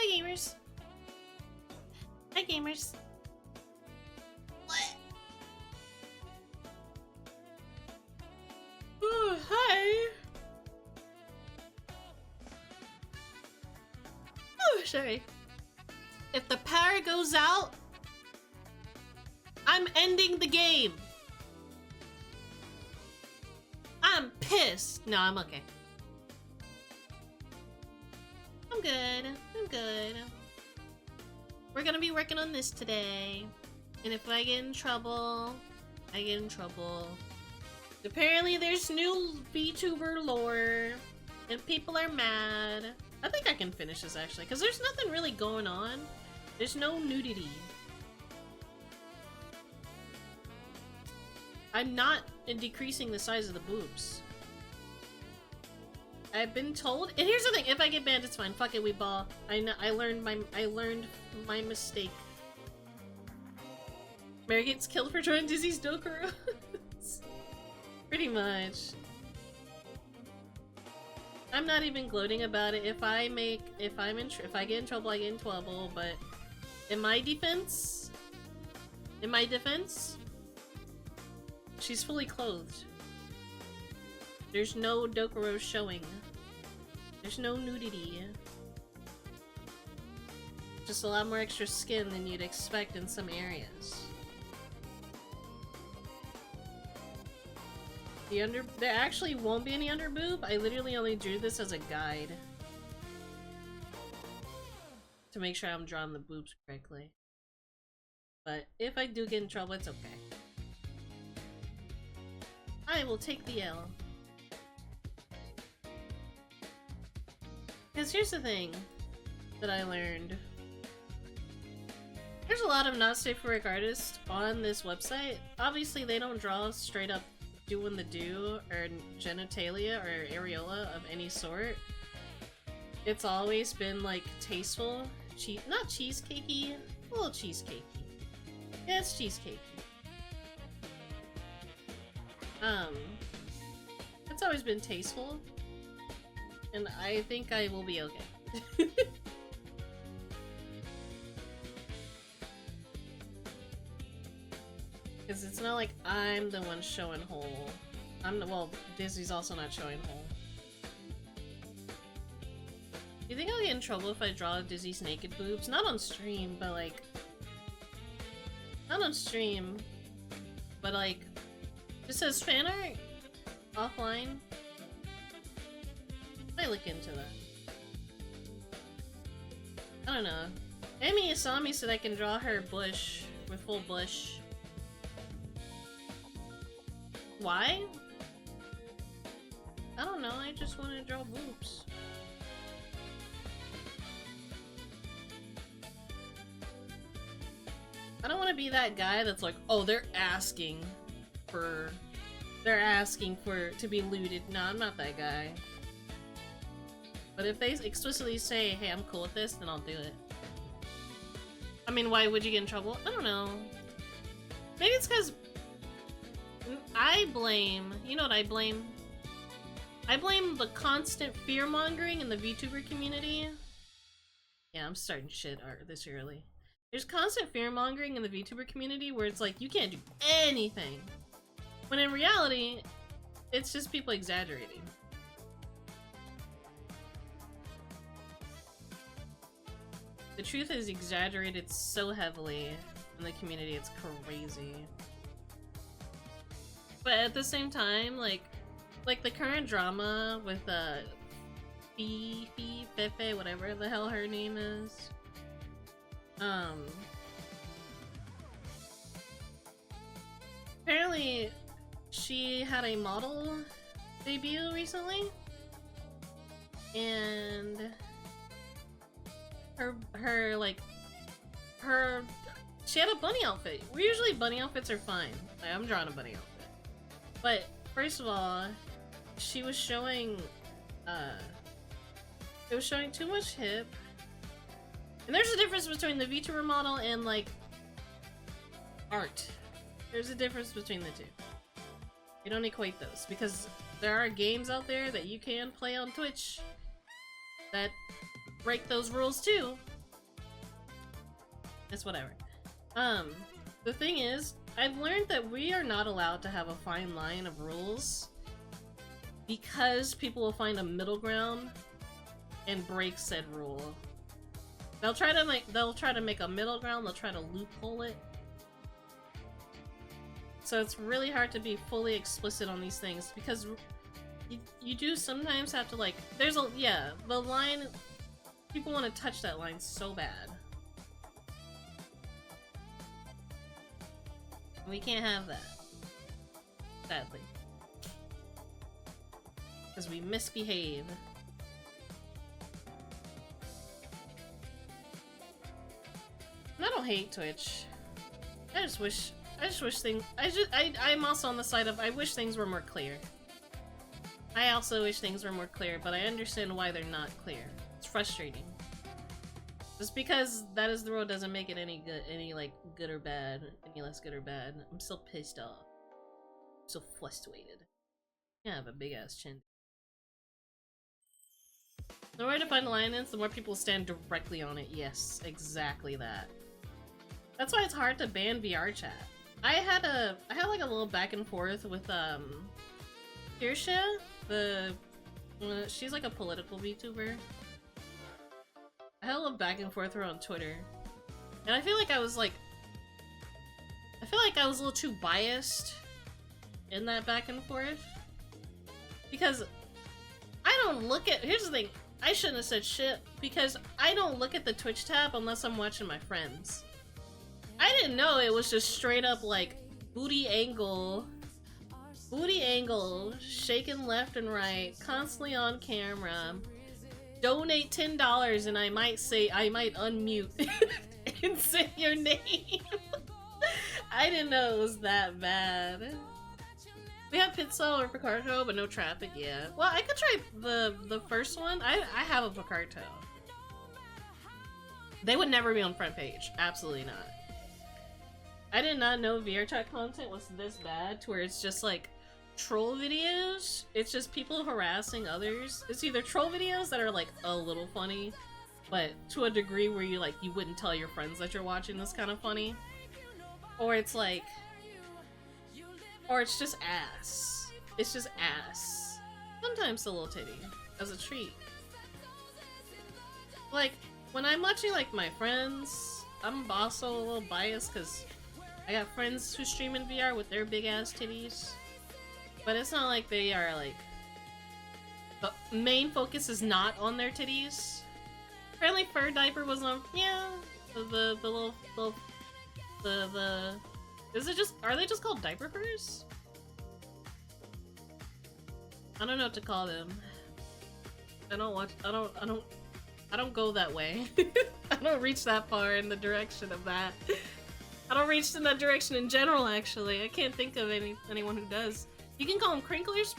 Hi gamers. Hi gamers. What? Oh, hi. Oh, sorry. If the power goes out, I'm ending the game. I'm pissed. No, I'm okay. I'm good. I'm good. We're gonna be working on this today. And if I get in trouble, I get in trouble. Apparently there's new VTuber lore, and people are mad. I think I can finish this actually, because there's nothing really going on. There's no nudity. I'm not decreasing the size of the boobs. I've been told, and here's the thing: if I get banned, it's fine. Fuck it, we ball. I learned my mistake. Mary gets killed for trying Dizzy's Dokuro. Pretty much. I'm not even gloating about it. If I get in trouble, I get in trouble. But in my defense, she's fully clothed. There's no Dokuro showing. There's no nudity. Just a lot more extra skin than you'd expect in some areas. There actually won't be any under boob. I literally only drew this as a guide to make sure I'm drawing the boobs correctly. But if I do get in trouble, it's okay. I will take the L. Because here's the thing that I learned. There's a lot of not safe for work artists on this website. Obviously, they don't draw straight up doing the do or genitalia or areola of any sort. It's always been like tasteful, not cheesecakey, a little cheesecakey. Yeah, it's cheesecakey. It's always been tasteful, and I think I will be okay. Because it's not like I'm the one showing whole. Well, Dizzy's also not showing whole. Do you think I'll get in trouble if I draw Dizzy's naked boobs? Not on stream, but like... Not on stream, but like... Just as fan art? Offline? I look into that. I don't know. Amy Asami said I can draw her bush with full bush. Why? I don't know, I just want to draw boobs. I don't want to be that guy that's like, oh, they're asking to be looted. No, I'm not that guy. But if they explicitly say, hey, I'm cool with this, then I'll do it. I mean, why would you get in trouble? I don't know. Maybe it's because I blame, you know what I blame? I blame the constant fear-mongering in the VTuber community. Yeah, I'm starting shit art this early. There's constant fear-mongering in the VTuber community where it's like, you can't do anything. When in reality, it's just people exaggerating. The truth is exaggerated so heavily in the community, it's crazy. But at the same time, like the current drama with Fefe, whatever the hell her name is. Apparently she had a model debut recently, and she had a bunny outfit. Usually bunny outfits are fine. I'm drawing a bunny outfit. But first of all, she was showing it was showing too much hip. And there's a difference between the VTuber model and like art. There's a difference between the two. You don't equate those because there are games out there that you can play on Twitch that break those rules too. It's whatever. The thing is, I've learned that we are not allowed to have a fine line of rules because people will find a middle ground and break said rule. They'll try to make a middle ground, they'll try to loophole it. So it's really hard to be fully explicit on these things because you do sometimes have to like, the line, people want to touch that line so bad. We can't have that. Sadly. Because we misbehave. And I don't hate Twitch. I'm also on the side of I wish things were more clear. I also wish things were more clear, but I understand why they're not clear. It's frustrating. Just because that is the rule doesn't make it any good, like good or bad, any less good or bad. I'm still pissed off. I'm so frustrated. Yeah, I have a big ass chin. The more to find the line is, the more people stand directly on it. Yes, exactly that. That's why it's hard to ban VR chat. I had like a little back and forth with Kirsha, she's like a political VTuber. I had a little back and forth with her on Twitter. And I feel like I was a little too biased in that back and forth. Because I don't look at, here's the thing, I shouldn't have said shit because I don't look at the Twitch tab unless I'm watching my friends. I didn't know it was just straight up like booty angle, shaking left and right, constantly on camera. Donate $10 and I might unmute and say your name. I didn't know it was that bad. We have Pizza or Picarto, but no traffic yet. Well, I could try the first one. I have a Picarto. They would never be on front page. Absolutely not. I did not know VR chat content was this bad to where it's just like troll videos. It's just people harassing others. It's either troll videos that are like a little funny, but to a degree where you wouldn't tell your friends that you're watching this kind of funny. Or it's like, or it's just ass. It's just ass. Sometimes a little titty as a treat. Like when I'm watching like my friends, I'm also a little biased because I got friends who stream in VR with their big ass titties. But it's not like they are like, the main focus is not on their titties. Apparently Fur Diaper was on, yeah, the little, is it just, are they just called diaper furs? I don't know what to call them. I don't go that way. I don't reach that far in the direction of that. I don't reach in that direction in general, actually. I can't think of anyone who does. You can call them crinklers,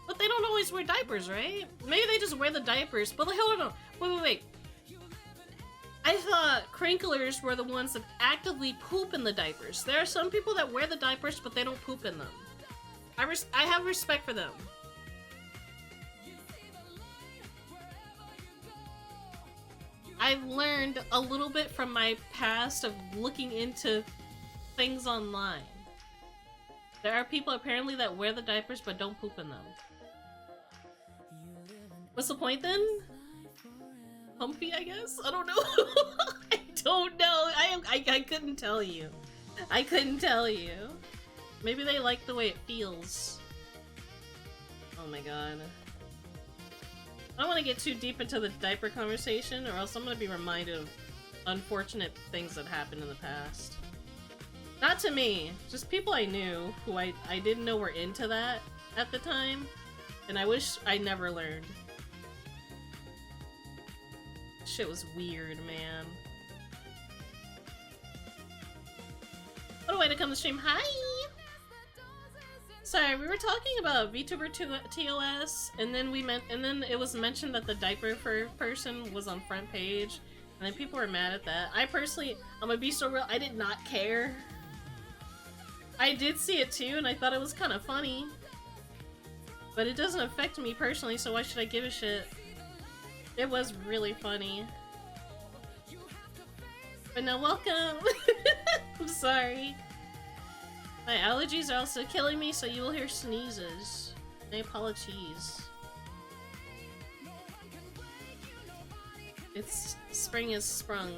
but they don't always wear diapers, right? Maybe they just wear the diapers, but like, hold on, wait. I thought crinklers were the ones that actively poop in the diapers. There are some people that wear the diapers, but they don't poop in them. I have respect for them. I've learned a little bit from my past of looking into things online. There are people apparently that wear the diapers but don't poop in them. What's the point then? Humpy, I guess? I don't know. I don't know. I couldn't tell you. I couldn't tell you. Maybe they like the way it feels. Oh my god. I don't want to get too deep into the diaper conversation or else I'm going to be reminded of unfortunate things that happened in the past. Not to me, just people I knew who I didn't know were into that at the time, and I wish I never learned. Shit was weird, man. What a way to come to stream. Hi! Sorry, we were talking about VTuber TOS, and then it was mentioned that the diaper for person was on front page, and then people were mad at that. I personally, I'm gonna be so real, I did not care. I did see it too, and I thought it was kind of funny. But it doesn't affect me personally, so why should I give a shit? It was really funny. But now welcome! I'm sorry. My allergies are also killing me, so you will hear sneezes. My apologies. It's spring is sprung,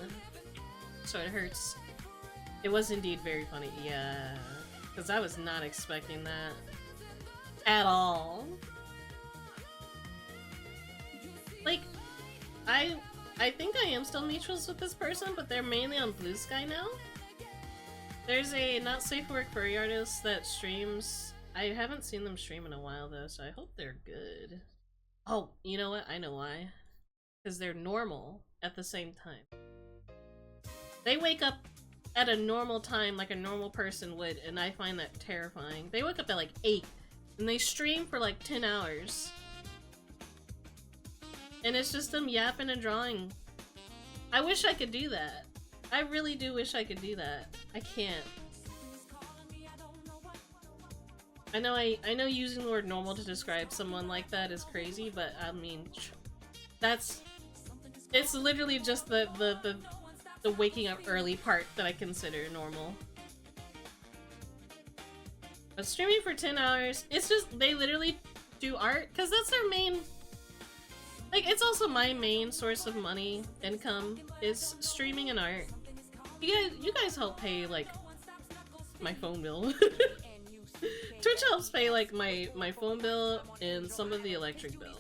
so it hurts. It was indeed very funny, yeah. Because I was not expecting that. At all. Like, I think I am still neutrals with this person, but they're mainly on Blue Sky now. There's a not safe for work furry artist that streams. I haven't seen them stream in a while though, so I hope they're good. Oh, you know what? I know why. Because they're normal at the same time. They wake up at a normal time like a normal person would, and I find that terrifying. They wake up at like 8, and they stream for like 10 hours. And it's just them yapping and drawing. I wish I could do that. I really do wish I could do that. I can't. I know using the word normal to describe someone like that is crazy, but I mean, it's literally just the waking up early part that I consider normal. But streaming for 10 hours, it's just, they literally do art, because that's their main, like, it's also my main source of money, income, is streaming and art. You guys help pay, like, my phone bill. Twitch helps pay, like, my phone bill and some of the electric bill.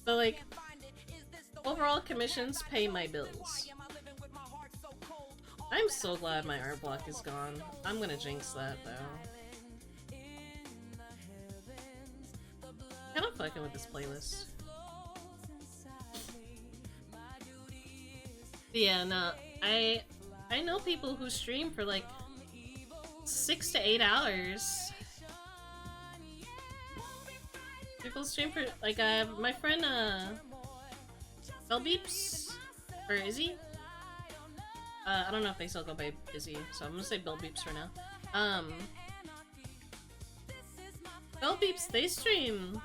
But, like, overall commissions pay my bills. I'm so glad my art block is gone. I'm gonna jinx that, though. Kinda fucking with this playlist. But yeah, no, I know people who stream for like 6 to 8 hours. People stream for, like, my friend, Bell Beeps, or Izzy? I don't know if they still go by Izzy, so I'm gonna say Bell Beeps for now. Bell Beeps, they stream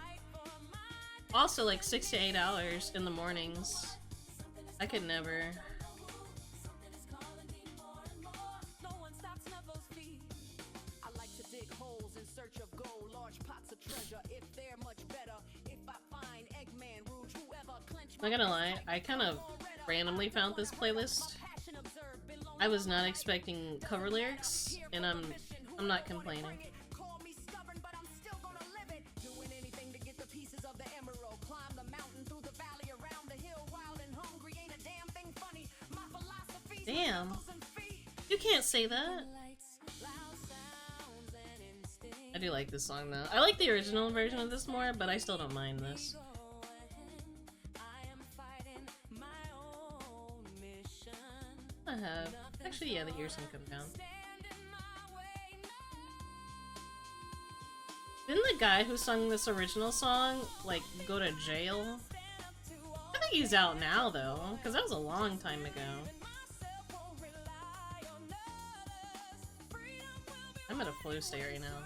also like 6 to 8 hours in the mornings. I could never. I'm not gonna lie, I kind of randomly found this playlist. I was not expecting cover lyrics, and I'm not complaining. Damn. You can't say that. I do like this song though. I like the original version of this more, but I still don't mind this. I have. Actually, yeah, the ears can come down. Didn't the guy who sung this original song, like, go to jail? I think he's out now, though, because that was a long time ago. I'm at a flow state right now.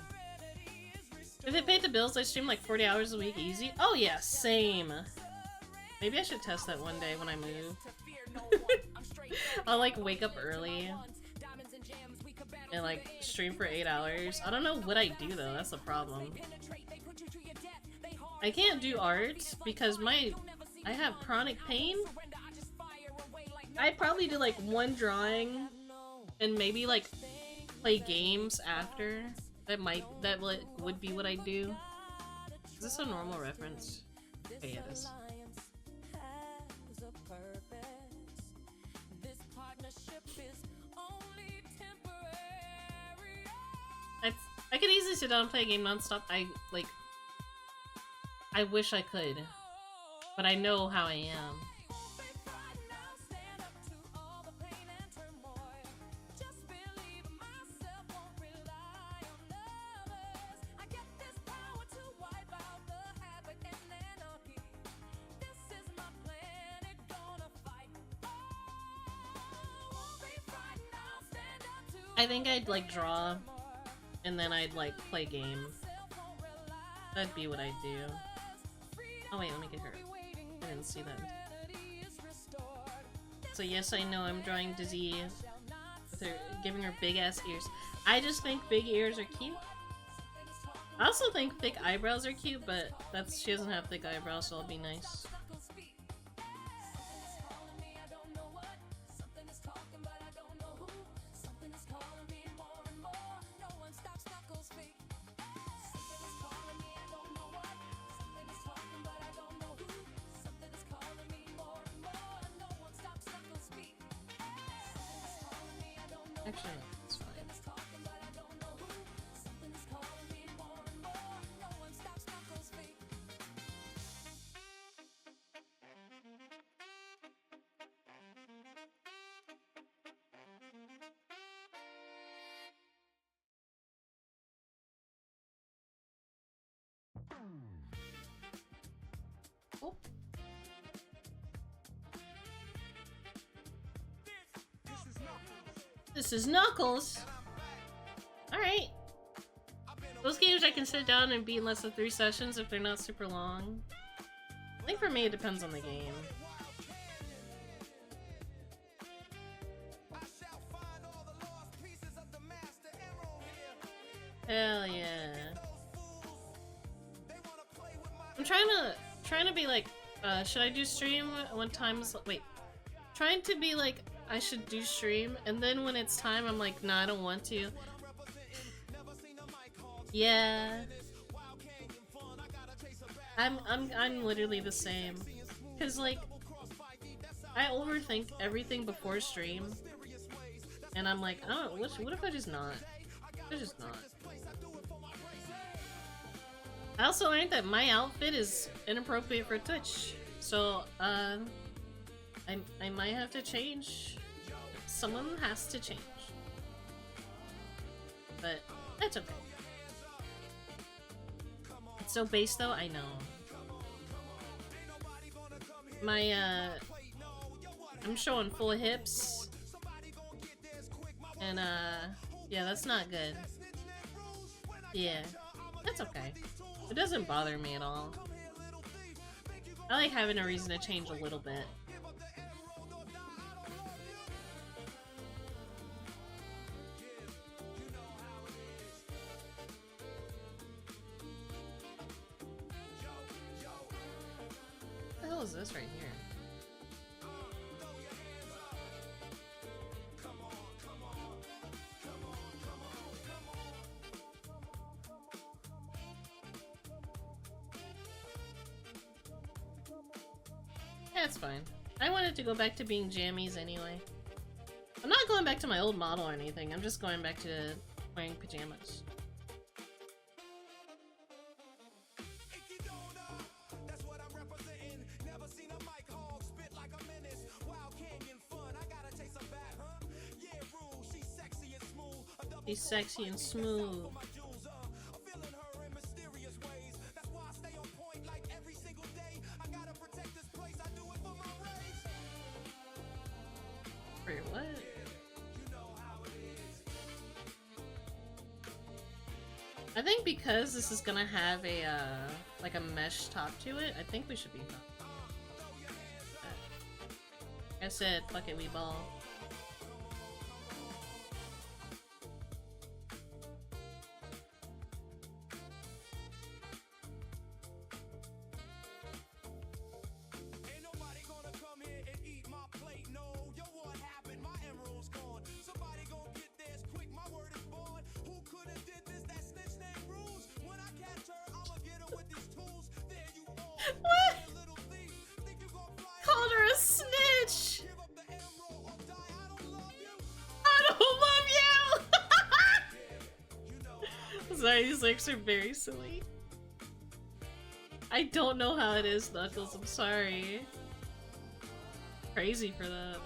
If it paid the bills, I stream like 40 hours a week easy. Oh yeah, same. Maybe I should test that one day when I move. I'll like wake up early and like stream for 8 hours. I don't know what I do though, that's the problem. I can't do art because I have chronic pain. I'd probably do like one drawing and maybe like play games after. That would be what I do. Is this a normal reference? Okay, it is. I could easily sit down and play a game nonstop. I wish I could, but I know how I am. I think I'd like draw, and then I'd like play game. That'd be what I'd do. Oh wait, let me get her. I didn't see that. So yes, I know I'm drawing Dizzy with her, giving her big ass ears. I just think big ears are cute. I also think thick eyebrows are cute, but she doesn't have thick eyebrows, so I'll be nice. Actually, no, it's fine. Oh. This is Knuckles. Alright. Those games I can sit down and beat in less than 3 sessions if they're not super long. I think for me it depends on the game. Hell yeah. I'm trying to be like, should I do stream when time's wait. Trying to be like I should do stream, and then when it's time I'm like, nah, I don't want to. Yeah. I'm literally the same. Cause like I overthink everything before stream. And I'm like, oh, what if I just not? I just not. I also learned that my outfit is inappropriate for Twitch. So, I might have to change. Someone has to change. But, that's okay. It's so base though, I know. My, I'm showing full hips. And, yeah, that's not good. Yeah, that's okay. It doesn't bother me at all. I like having a reason to change a little bit. What the hell is this right here? Yeah, it's fine. I wanted to go back to being jammies anyway. I'm not going back to my old model or anything, I'm just going back to wearing pajamas. She's sexy and smooth. Wait, what? I think because this is gonna have a, like a mesh top to it, I think we should be fine. Like I said, fuck it, we ball. What? Called her a snitch! I don't love you! Sorry, these lyrics are very silly. I don't know how it is, Knuckles, I'm sorry. Crazy for that.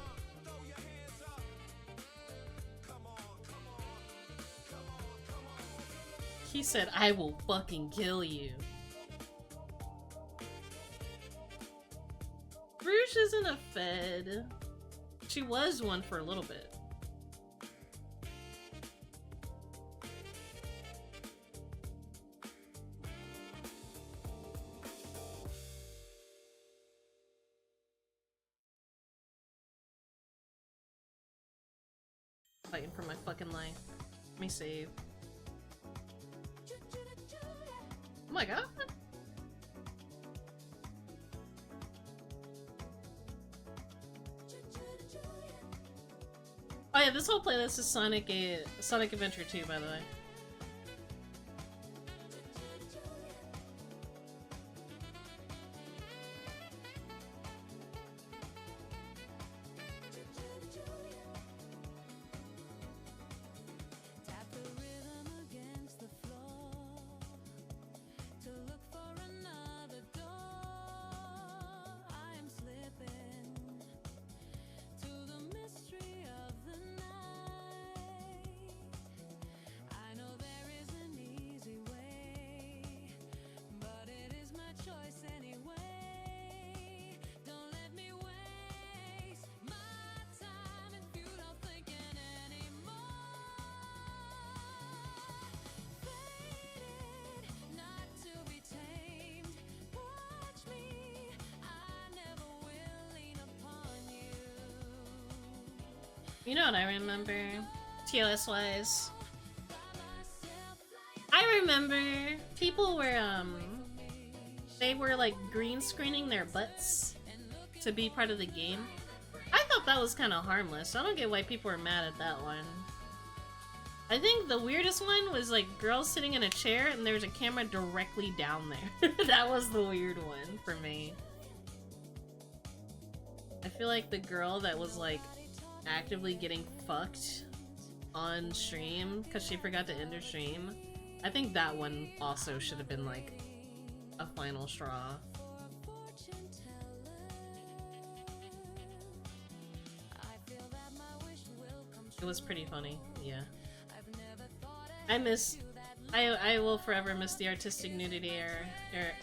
He said, I will fucking kill you. Rouge isn't a Fed. She was one for a little bit. Fighting for my fucking life. Let me save. Oh my god. Oh yeah, this whole playlist is Sonic Adventure 2, by the way. You know what I remember? TOS wise. I remember people were, they were like green screening their butts to be part of the game. I thought that was kind of harmless. I don't get why people were mad at that one. I think the weirdest one was like girls sitting in a chair and there's a camera directly down there. That was the weird one for me. I feel like the girl that was like actively getting fucked on stream because she forgot to end her stream, I think that one also should have been like a final straw. It was pretty funny, yeah. I will forever miss the artistic nudity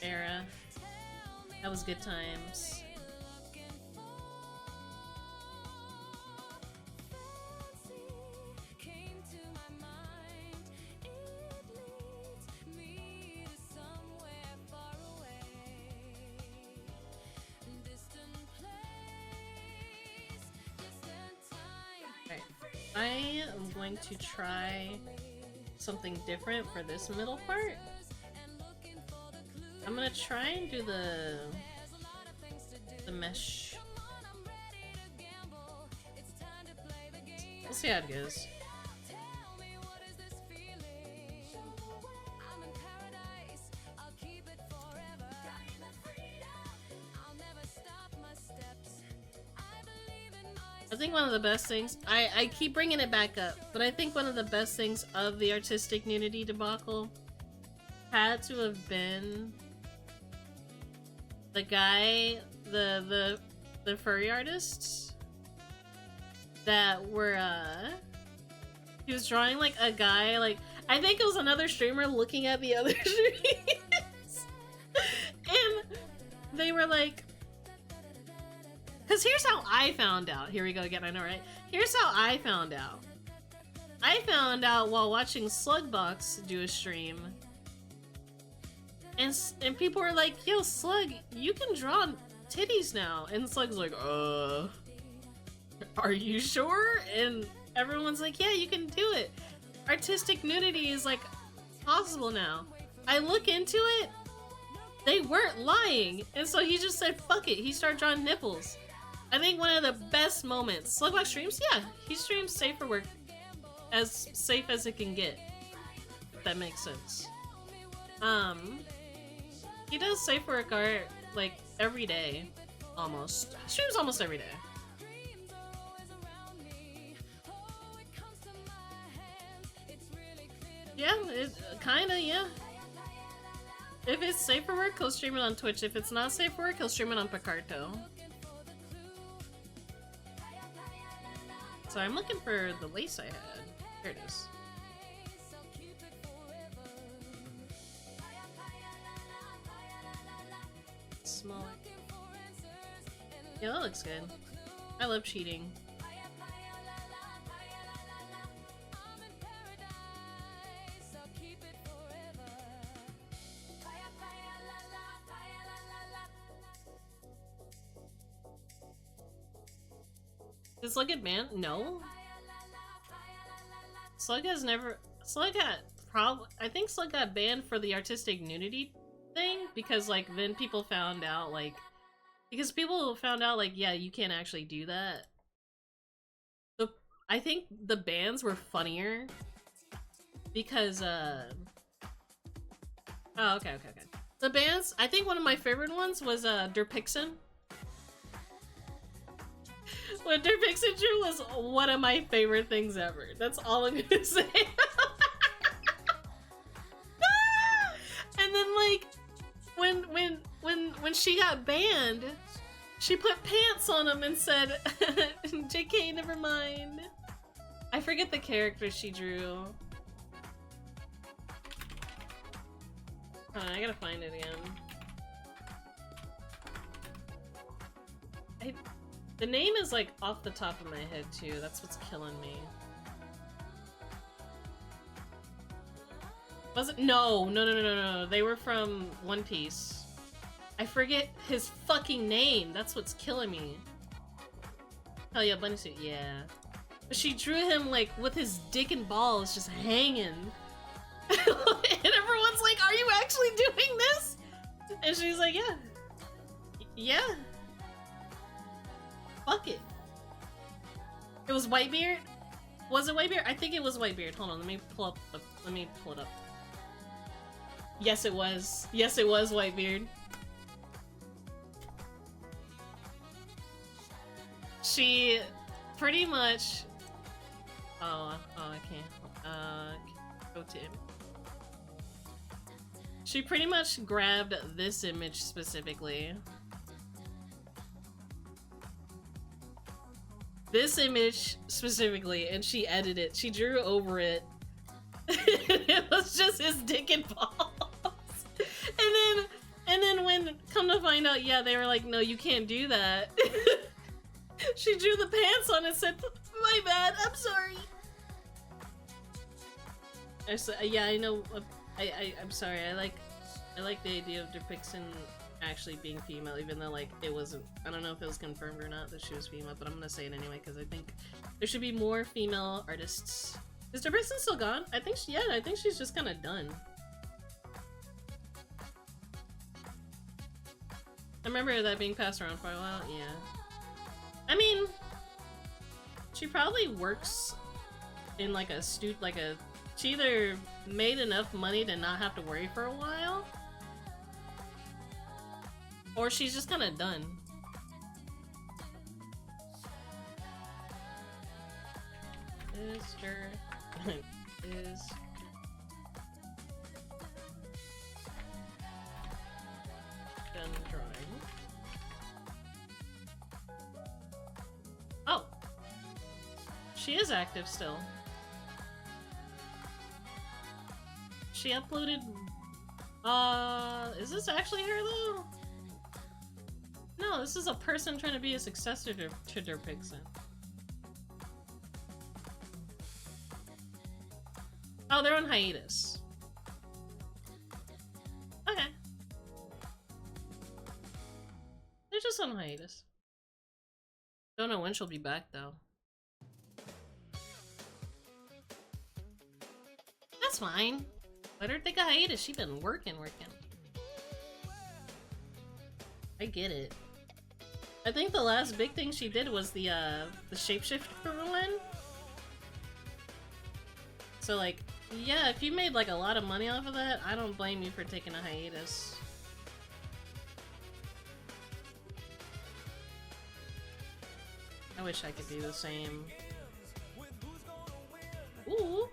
era. That was good times. I am going to try something different for this middle part. I'm gonna try and do the mesh. We'll see how it goes. I think one of the best things, I keep bringing it back up, but I think one of the best things of the artistic nudity debacle had to have been the guy, the furry artists that were, he was drawing like a guy, like, I think it was another streamer looking at the other streams, and they were like, because here's how I found out. Here we go again, I know, right? Here's how I found out. I found out while watching Slugbox do a stream. And people were like, yo, Slug, you can draw titties now. And Slug's like, are you sure? And everyone's like, yeah, you can do it. Artistic nudity is, like, possible now. I look into it, they weren't lying. And so he just said, fuck it. He started drawing nipples. I think one of the best moments. Slugbox streams? Yeah, he streams safe for work. As safe as it can get. If that makes sense. He does safe work art, like, every day. Almost. He streams almost every day. Yeah, kinda, yeah. If it's safe for work, he'll stream it on Twitch. If it's not safe for work, he'll stream it on Picarto. So I'm looking for the lace I had. Here it is. Smaller. Yeah, that looks good. I love cheating. Does Slug get banned? No. Slug has never. Slug got I think Slug got banned for the artistic nudity thing because, like, then people found out, like, because people found out, like, yeah, you can't actually do that. So I think the bans were funnier because oh, okay. The bans. I think one of my favorite ones was Derpixen. When Derpixen drew was one of my favorite things ever. That's all I'm gonna say. And then, like, when she got banned, she put pants on him and said, "JK, never mind." I forget the character she drew. Hold on, I gotta find it again. The name is, like, off the top of my head, too. That's what's killing me. Was it? No. They were from One Piece. I forget his fucking name. That's what's killing me. Hell yeah, bunny suit. Yeah. She drew him like with his dick and balls just hanging. And everyone's like, are you actually doing this? And she's like, yeah. Yeah. Fuck it. It was Whitebeard? Was it Whitebeard? I think it was Whitebeard. Hold on, let me pull it up. Yes, it was. Yes, it was Whitebeard. She pretty much... I can't. Go to him. She pretty much grabbed this image specifically. This image specifically, and she edited it. She drew over it. It was just his dick and balls. And then when, come to find out, yeah, they were like, no, you can't do that. She drew the pants on and said, my bad, I'm sorry. I said, yeah, I know. I'm sorry. I like the idea of depicting actually being female, even though like it wasn't. I don't know if it was confirmed or not that she was female, but I'm gonna say it anyway because I think there should be more female artists. Is Depixen still gone? I think I think she's just kind of done. I remember that being passed around for a while. Yeah. I mean, she probably works in like a she either made enough money to not have to worry for a while, or she's just kind of done. Mr. is done drawing. Oh, she is active still. She uploaded. Is this actually her though? No, this is a person trying to be a successor to Depixen. Oh, they're on hiatus. Okay. They're just on hiatus. Don't know when she'll be back though. That's fine. Let her take a hiatus. She's been working. I get it. I think the last big thing she did was the shapeshifter one. So like, yeah, if you made like a lot of money off of that, I don't blame you for taking a hiatus. I wish I could do the same. Ooh.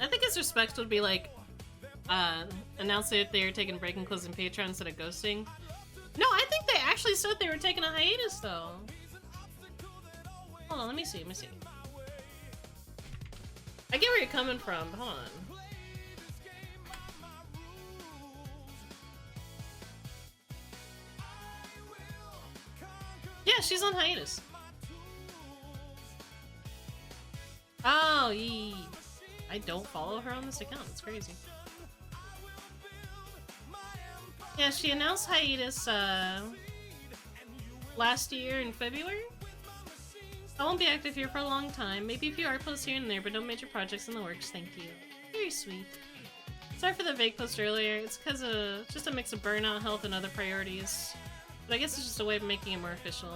I think it's respectful to be like, announce that they were taking a break and closing Patreon instead of ghosting. No, I think they actually said they were taking a hiatus though. Hold on, let me see. I get where you're coming from, but hold on. Yeah, she's on hiatus. Oh, I don't follow her on this account. It's crazy. Yeah, she announced hiatus last year in February. I won't be active here for a long time. Maybe a few art posts here and there, but no major projects in the works. Thank you. Very sweet. Sorry for the vague post earlier. It's because of just a mix of burnout, health, and other priorities. But I guess it's just a way of making it more official.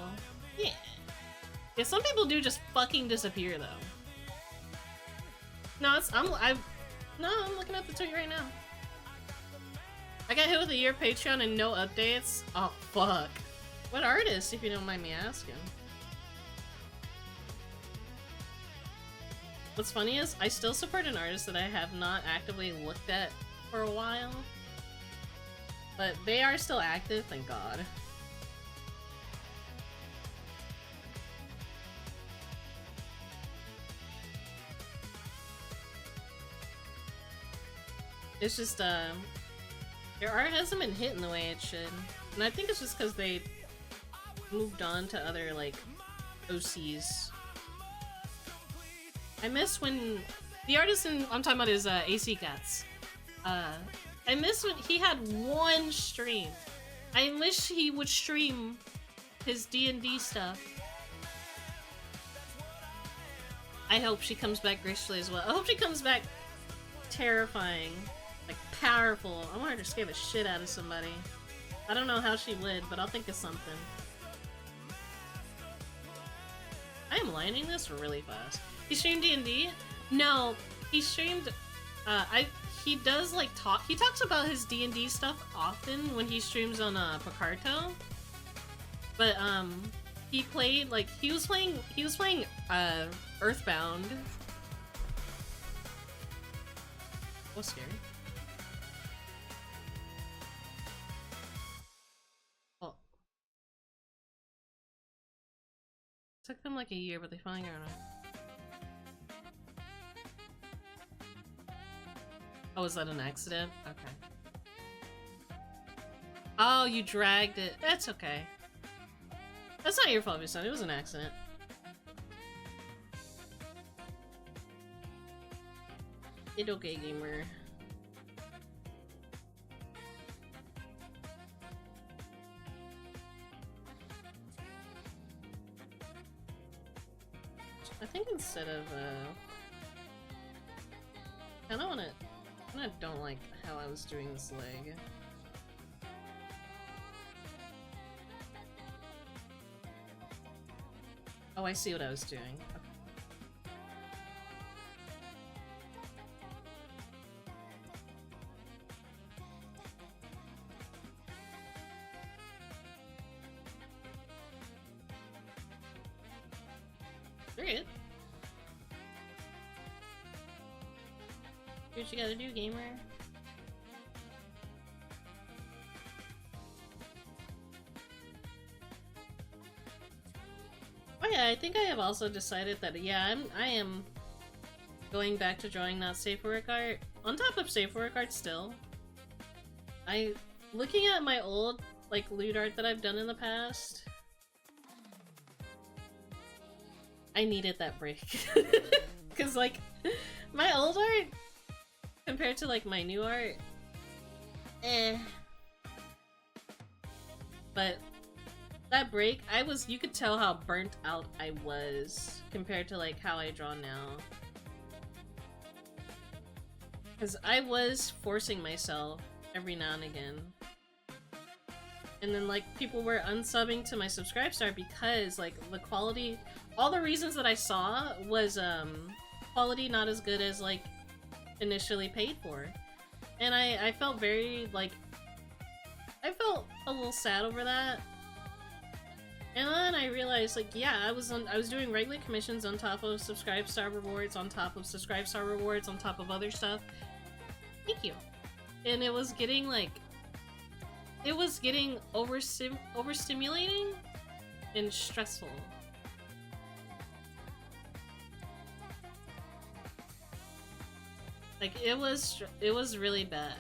Yeah. Yeah, some people do just fucking disappear though. No, I'm looking at the tweet right now. I got hit with a year Patreon and no updates. Oh fuck. What artist, if you don't mind me asking? What's funny is I still support an artist that I have not actively looked at for a while. But they are still active, thank God. It's just, their art hasn't been hitting the way it should. And I think it's just because they moved on to other, like, OCs. I miss when... The artist I'm talking about is AC Cats. I miss when he had one stream. I wish he would stream his D&D stuff. I hope she comes back gracefully as well. I hope she comes back terrifying. Like, powerful. I want her to scare the shit out of somebody. I don't know how she would, but I'll think of something. I am lining this really fast. He streamed D&D? No, he streamed, he does, like, he talks about his D&D stuff often when he streams on, Picarto. But, he played, like, he was playing, Earthbound. What's scary? Well, it took them, like, a year, but they finally got it. Oh, is that an accident? Okay. Oh, you dragged it. That's okay. That's not your fault, your son. It was an accident. It's okay, gamer. I think instead of, I don't wanna... I don't like how I was doing this leg. Oh, I see what I was doing. Okay. Very good. Do what you gotta do, gamer. Oh yeah, I think I have also decided that, yeah, I am going back to drawing not safe for work art. On top of safe for work art still. Looking at my old, like, lewd art that I've done in the past, I needed that break. Cause, like, my old art compared to, like, my new art, but that break, you could tell how burnt out I was compared to, like, how I draw now. Cause I was forcing myself every now and again. And then, like, people were unsubbing to my subscribe star because, like, the quality, all the reasons that I saw was, quality not as good as, like, initially paid for. And I felt very, like, I felt a little sad over that. And then I realized, like, yeah, I was doing regular commissions on top of subscribe star rewards, on top of subscribe star rewards, on top of other stuff. Thank you. And it was getting, like, it was getting overstimulating and stressful. Like, it was really bad.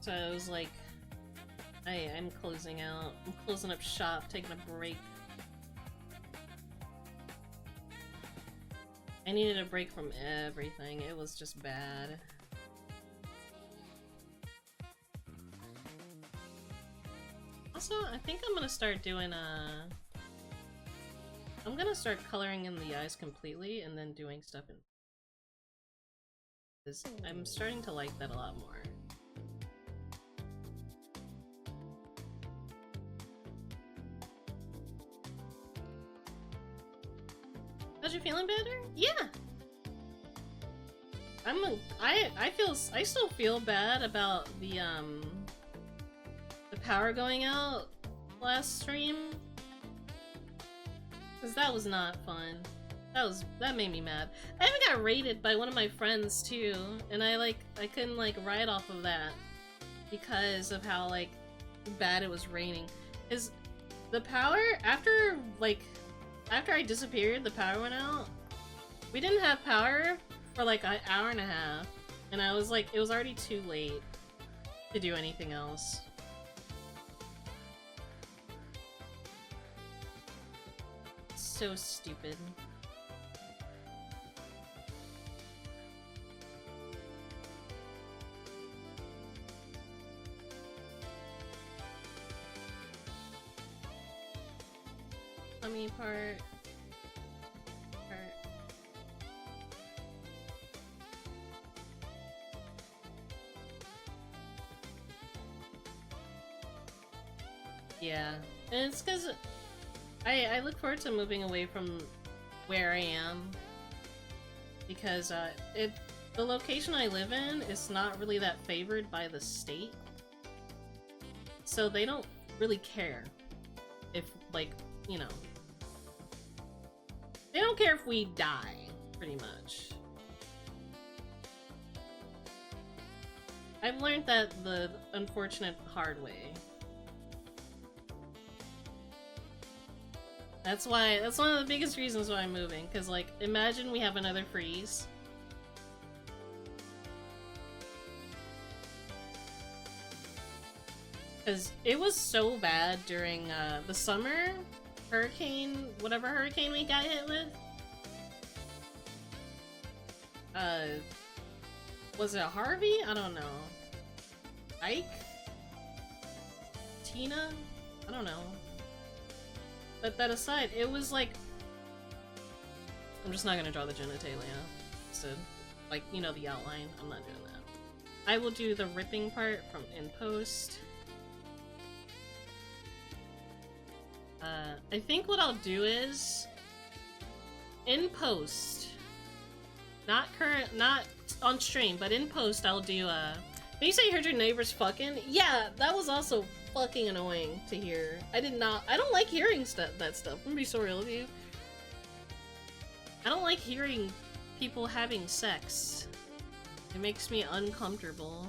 So I was like, I'm closing out. I'm closing up shop, taking a break. I needed a break from everything. It was just bad. Also, I think I'm gonna start doing I'm gonna start coloring in the eyes completely and then doing stuff in. I'm starting to like that a lot more. How's you feeling better? Yeah. I still feel bad about the power going out last stream, cause that was not fun. That made me mad. I even got raided by one of my friends too, and I couldn't like ride off of that because of how like bad it was raining. Is the power after I disappeared, the power went out. We didn't have power for like an hour and a half, and I was like, it was already too late to do anything else. So stupid. Tummy part. Yeah, and it's because I look forward to moving away from where I am because the location I live in is not really that favored by the state, so they don't really care if, like, you know, they don't care if we die, pretty much. I've learned that the unfortunate hard way. That's one of the biggest reasons why I'm moving, because, like, imagine we have another freeze. Because it was so bad during the summer hurricane, whatever hurricane we got hit with. Was it Harvey? I don't know. Ike? Tina? I don't know. But that aside, it was like... I'm just not gonna draw the genitalia. So, like, you know, the outline. I'm not doing that. I will do the ripping part from in post. I think what I'll do is... in post... not on stream, but in post I'll do, when you say you heard your neighbors fucking, yeah, that was also fucking annoying to hear. I don't like hearing that stuff. I'm gonna be so real with you. I don't like hearing people having sex. It makes me uncomfortable.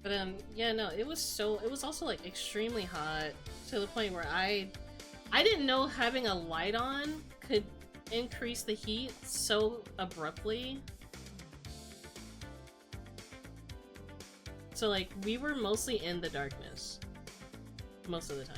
But yeah, no, it was also like extremely hot to the point where I didn't know having a light on could increase the heat so abruptly. So, like, we were mostly in the darkness most of the time.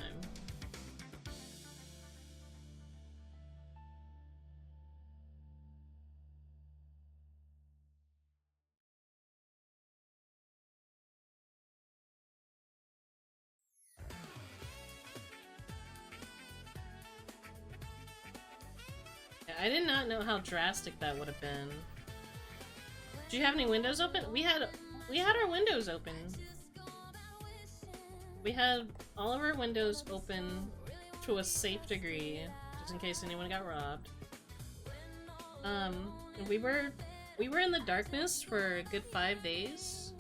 Yeah, I did not know how drastic that would have been. Do you have any windows open? We had our windows open. We had all of our windows open to a safe degree, just in case anyone got robbed. We were in the darkness for a good 5 days.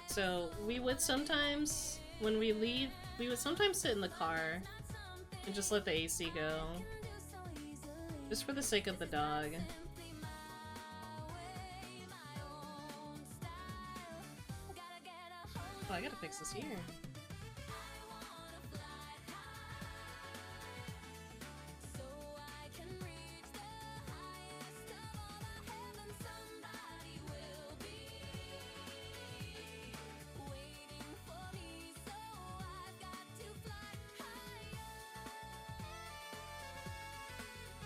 So we would sometimes, when we leave, we would sometimes sit in the car and just let the AC go. Just for the sake of the dog. Oh, I gotta fix this here.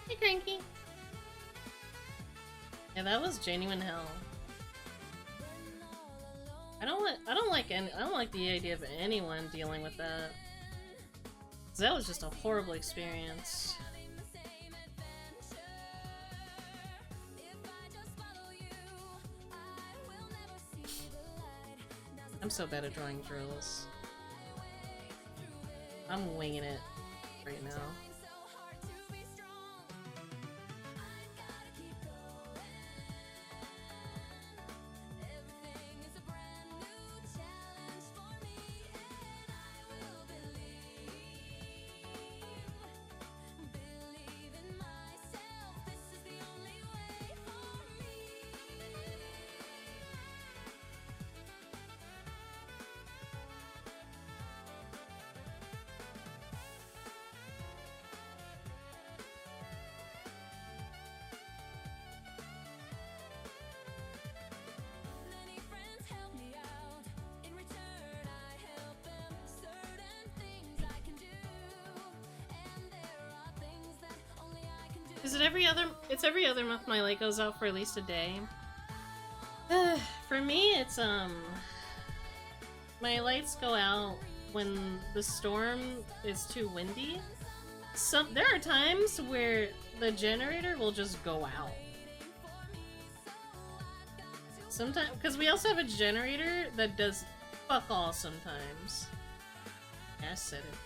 Hey, Cranky. Yeah, that was genuine hell. I don't like the idea of anyone dealing with that. 'Cause that was just a horrible experience. I'm so bad at drawing drills. I'm winging it right now. Is it every other? It's every other month my light goes out for at least a day. For me, it's my lights go out when the storm is too windy. There are times where the generator will just go out. Sometimes, because we also have a generator that does fuck all sometimes. Yeah, I said it.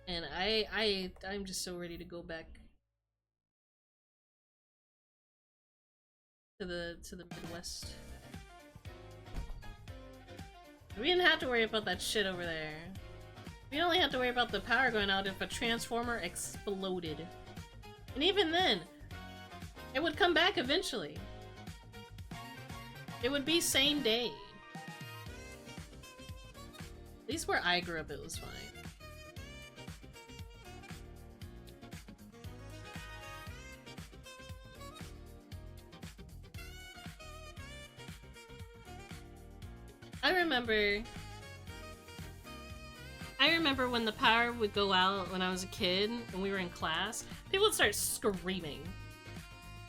And I'm just so ready to go back to the Midwest. We didn't have to worry about that shit over there. We only had to worry about the power going out if a transformer exploded. And even then, it would come back eventually. It would be same day. At least where I grew up, it was fine. I remember when the power would go out when I was a kid, when we were in class, people would start screaming.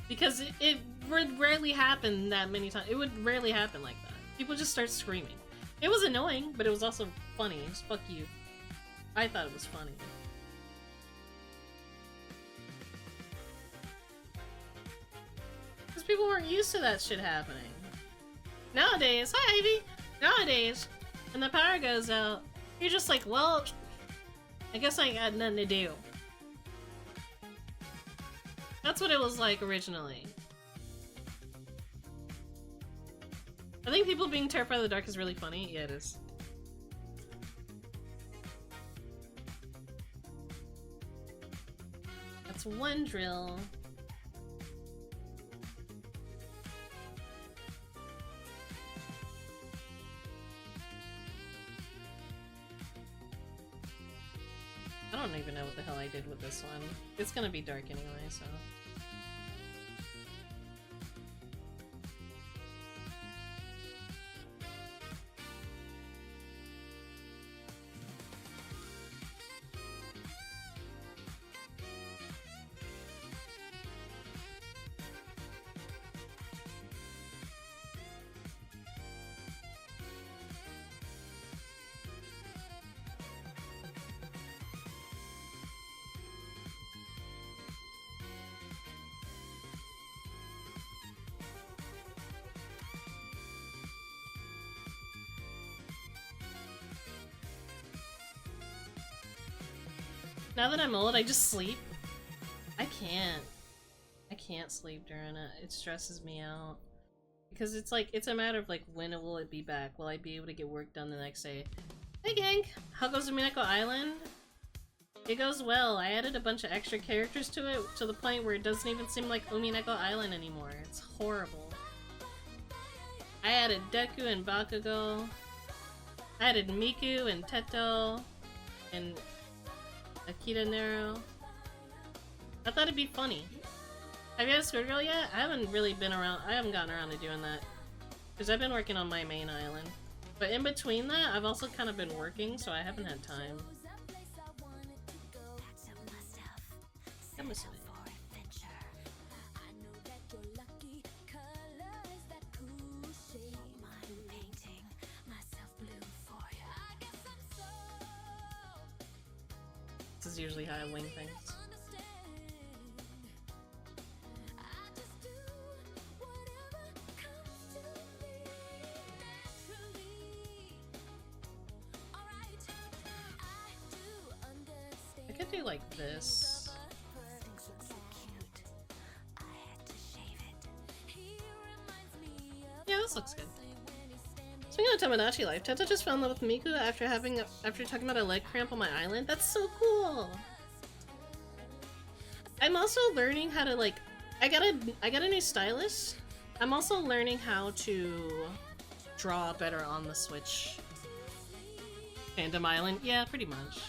Because it would rarely happen that many times. It would rarely happen like that. People just start screaming. It was annoying, but it was also funny. Just fuck you. I thought it was funny. Because people weren't used to that shit happening. Nowadays, hi Ivy! Nowadays, when the power goes out, you're just like, well, I guess I got nothing to do. That's what it was like originally. I think people being terrified of the dark is really funny. Yeah, it is. That's one drill. I don't even know what the hell I did with this one. It's gonna be dark anyway, so... Now that I'm old, I just sleep. I can't sleep during it. It stresses me out. Because it's like, it's a matter of like, when will it be back? Will I be able to get work done the next day? Hey gang! How goes Umineko Island? It goes well. I added a bunch of extra characters to it, to the point where it doesn't even seem like Umineko Island anymore. It's horrible. I added Deku and Bakugo. I added Miku and Teto. And Akita Nero. I thought it'd be funny. Have you had a Squid Girl yet? I haven't really been around. I haven't gotten around to doing that. Because I've been working on my main island. But in between that, I've also kind of been working, so I haven't had time. I miss it. This is usually how I wing things. I could do like this. Yeah, this looks good. Speaking of Tomodachi life, Teto just fell in love with Miku after talking about a leg cramp on my island. That's so cool! I'm also learning how to like... I got a new stylus. I'm also learning how to draw better on the Switch. Fandom Island? Yeah, pretty much.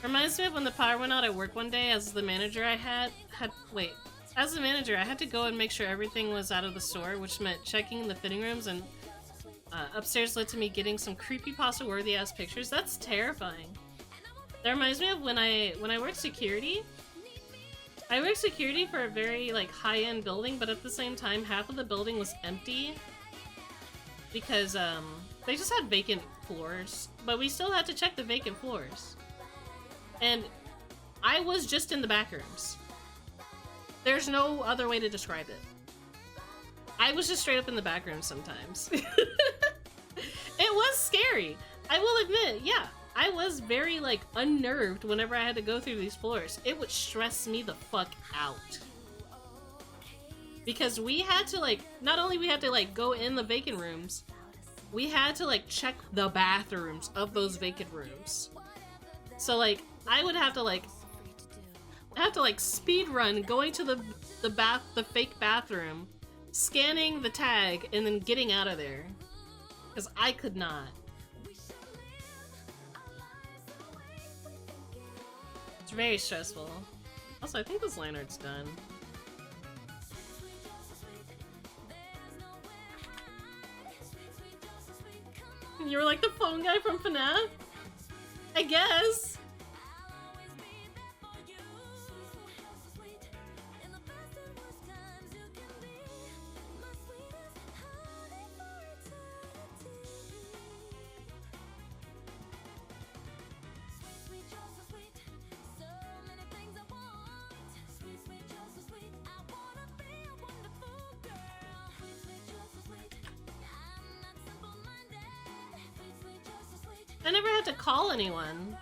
Reminds me of when the power went out at work one day. As the manager I had to go and make sure everything was out of the store, which meant checking the fitting rooms, and upstairs led to me getting some creepypasta worthy ass pictures. That's terrifying. That reminds me of when I worked security. I worked security for a very like high-end building, but at the same time, half of the building was empty because they just had vacant floors, but we still had to check the vacant floors. And I was just in the back rooms. There's no other way to describe it. I was just straight up in the back rooms sometimes. It was scary. I will admit, yeah. I was very, like, unnerved whenever I had to go through these floors. It would stress me the fuck out. Because we had to, like, not only we had to, like, go in the vacant rooms, we had to, like, check the bathrooms of those vacant rooms. So, like, I would have to, like, speed run going to the fake bathroom, scanning the tag, and then getting out of there. Because I could not. It's very stressful. Also, I think this line art's done. You were like the phone guy from FNAF? I guess. I never had to call anyone.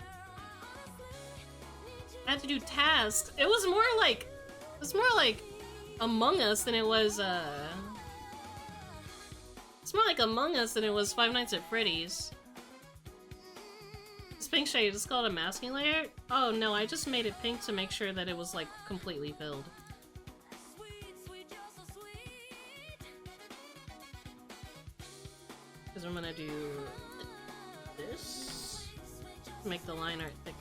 I had to do tasks. It was more like Among Us than it was it's more like Among Us than it was Five Nights at Freddy's. This pink shade is called a masking layer? Oh no, I just made it pink to make sure that it was like completely filled. Because I'm gonna do this to make the line art thicker.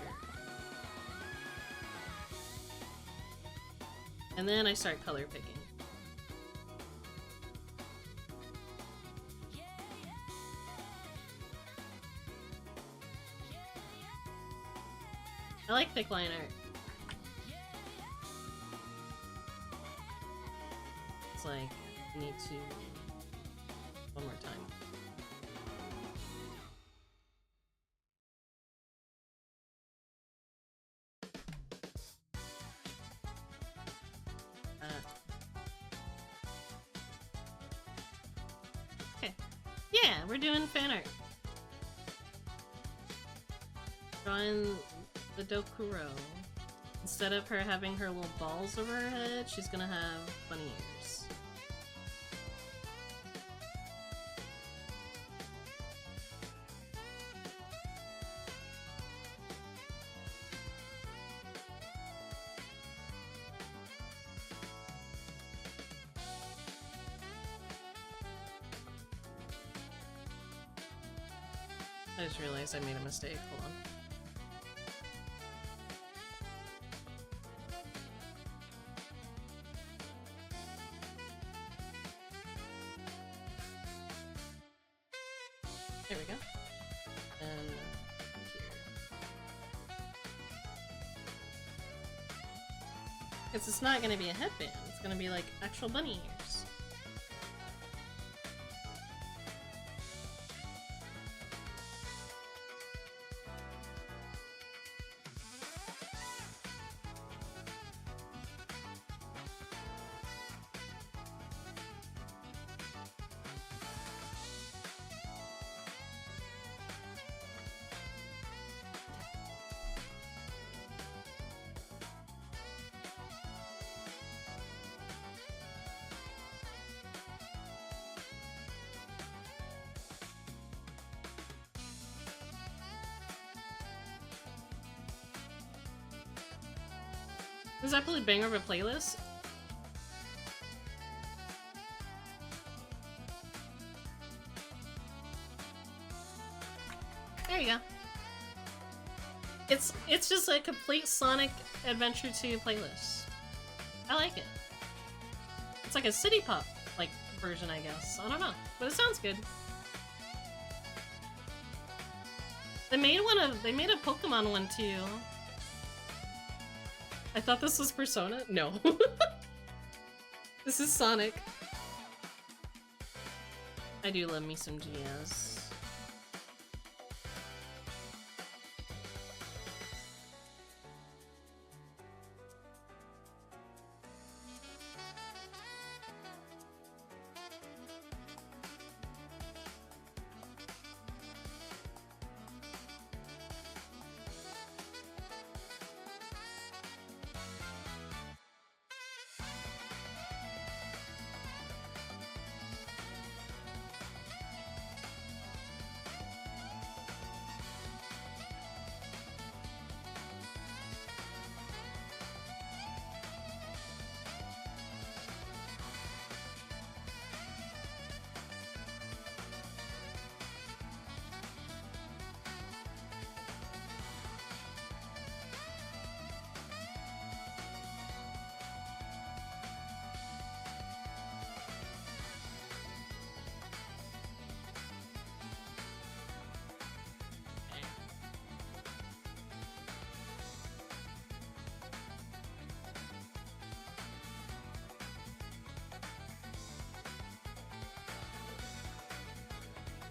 And then I start color picking. I like thick line art. It's like, I need to... one more time. Okay. Yeah, we're doing fan art. Drawing the Dokuro. Instead of her having her little balls over her head, she's gonna have bunny ears. I just realized I made a mistake. Hold on. There we go. And here. Because it's not going to be a headband. It's going to be like actual bunny ears. Does that play banger of a playlist? There you go. It's just a complete Sonic Adventure 2 playlist. I like it. It's like a city pop like version, I guess. I don't know, but it sounds good. They made a Pokemon one too. I thought this was Persona? No. This is Sonic. I do love me some GS.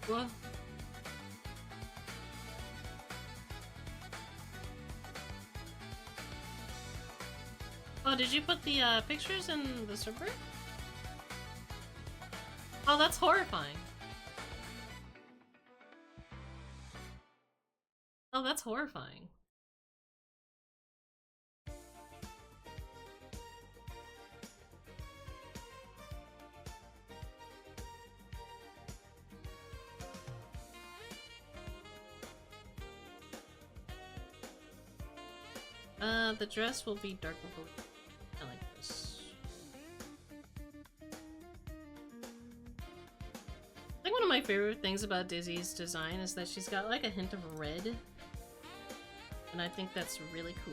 What? Oh, did you put the pictures in the server? Oh, that's horrifying. Oh, that's horrifying. The dress will be darker blue. I like this. I think one of my favorite things about Dizzy's design is that she's got like a hint of red. And I think that's really cool.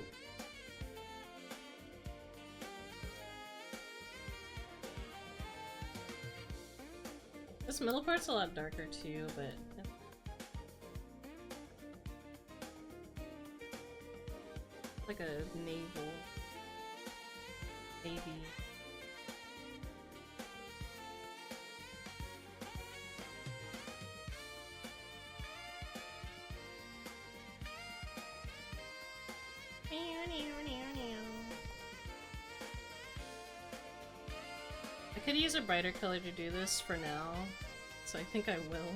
This middle part's a lot darker too, but like a navel, maybe. I could use a brighter color to do this for now, so I think I will.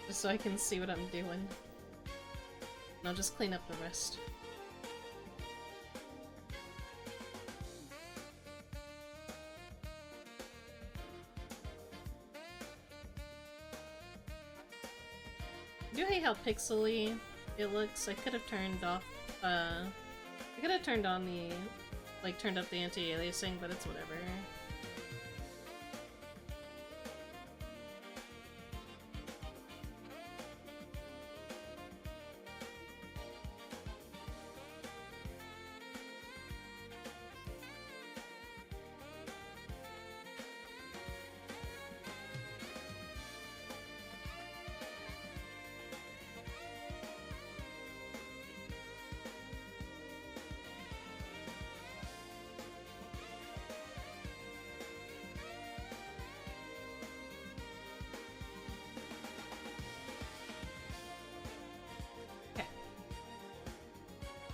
Just so I can see what I'm doing. And I'll just clean up the rest. I do hate how pixely it looks. I could have turned off, I could have turned on the, like, turned up the anti-aliasing, but it's whatever.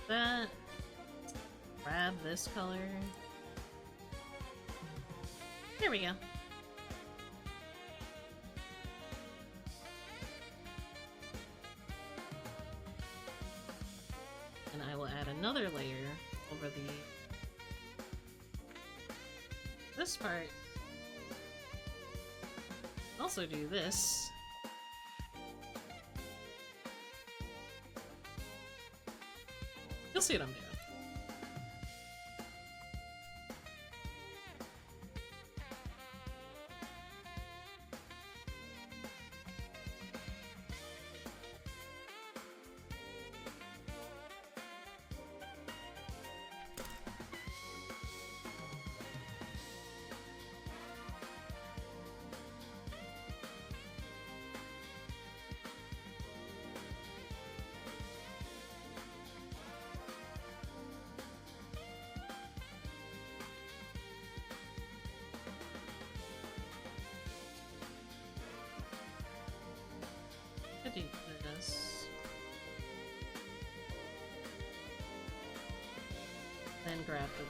That. Grab this color. There we go. And I will add another layer over this part. Also do this. You'll see what I'm doing. and grab the...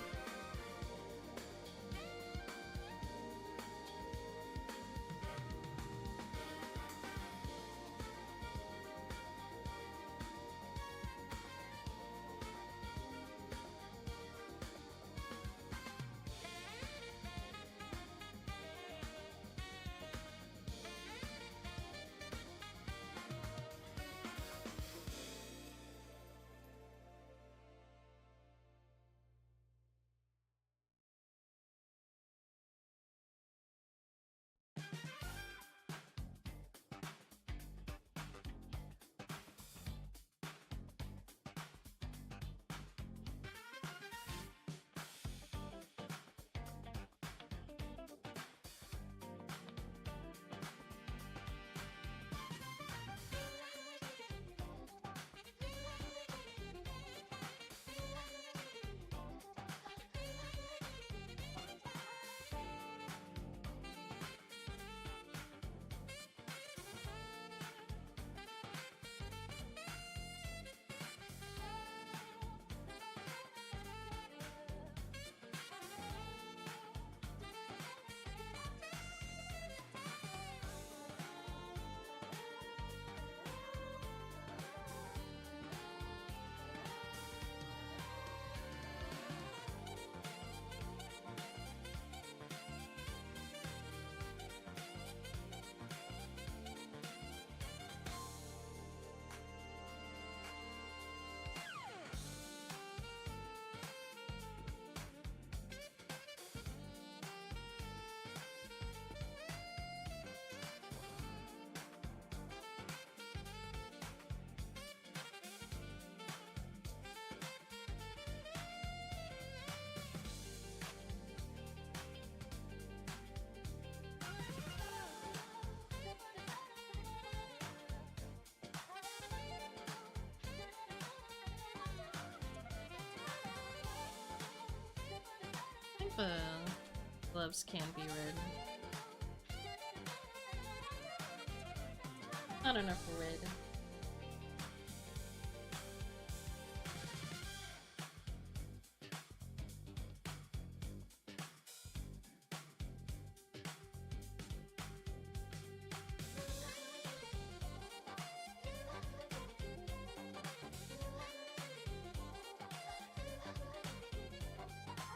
I think the gloves can be red. Not enough red.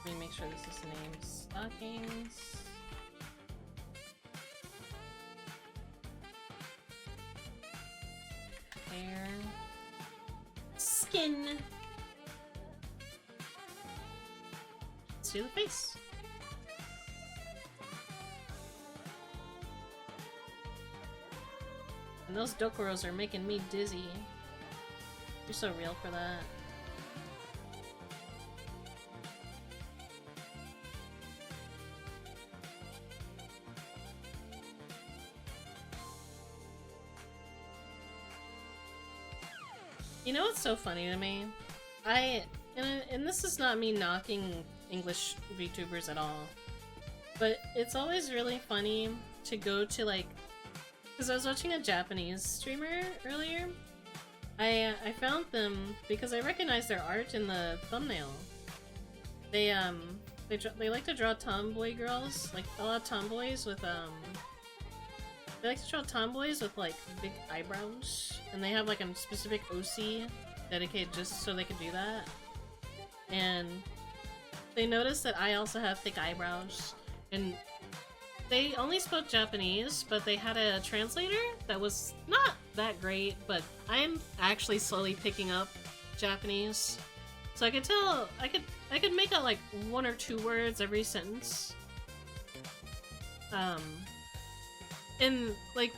Let me make sure this is named stockings. Hair. Skin. Let's do the face. And those Dokuros are making me dizzy. You're so real for that. You know what's so funny to me? And this is not me knocking English VTubers at all, but it's always really funny to go to, like, because I was watching a Japanese streamer earlier. I found them because I recognized their art in the thumbnail. They like to draw tomboy girls, like a lot of tomboys with They like to draw tomboys with like big eyebrows, and they have like a specific OC dedicated just so they could do that. And they noticed that I also have thick eyebrows, and they only spoke Japanese, but they had a translator that was not that great, but I'm actually slowly picking up Japanese. So I could tell, I could make out like 1 or 2 words every sentence. And like,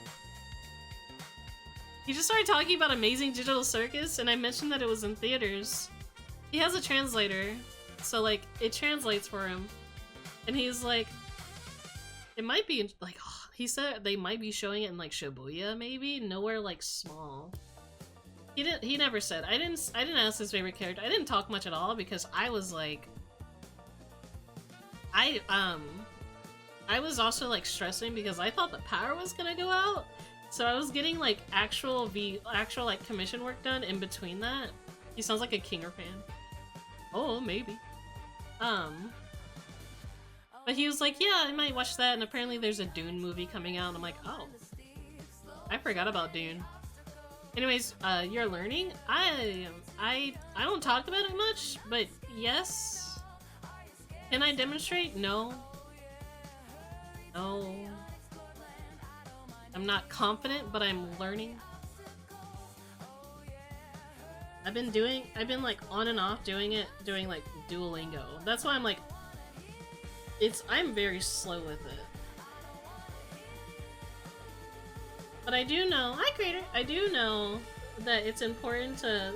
he just started talking about Amazing Digital Circus, and I mentioned that it was in theaters. He has a translator, so like, it translates for him. And he's like, it might be like, oh, he said they might be showing it in like Shibuya, maybe nowhere like small. He never said. I didn't ask his favorite character. I didn't talk much at all because I was like, I was also like stressing because I thought the power was gonna go out, so I was getting like actual like commission work done in between that. He sounds like a Kinger fan. Oh, maybe. Um, but he was like, yeah, I might watch that, and apparently there's a Dune movie coming out, and I'm like, oh, I forgot about Dune. Anyways, you're learning? I don't talk about it much, but yes. Can I demonstrate? No. No. I'm not confident, but I'm learning. I've been like on and off doing like Duolingo. That's why I'm like, I'm very slow with it. But I do know, hi Creator, I do know that it's important to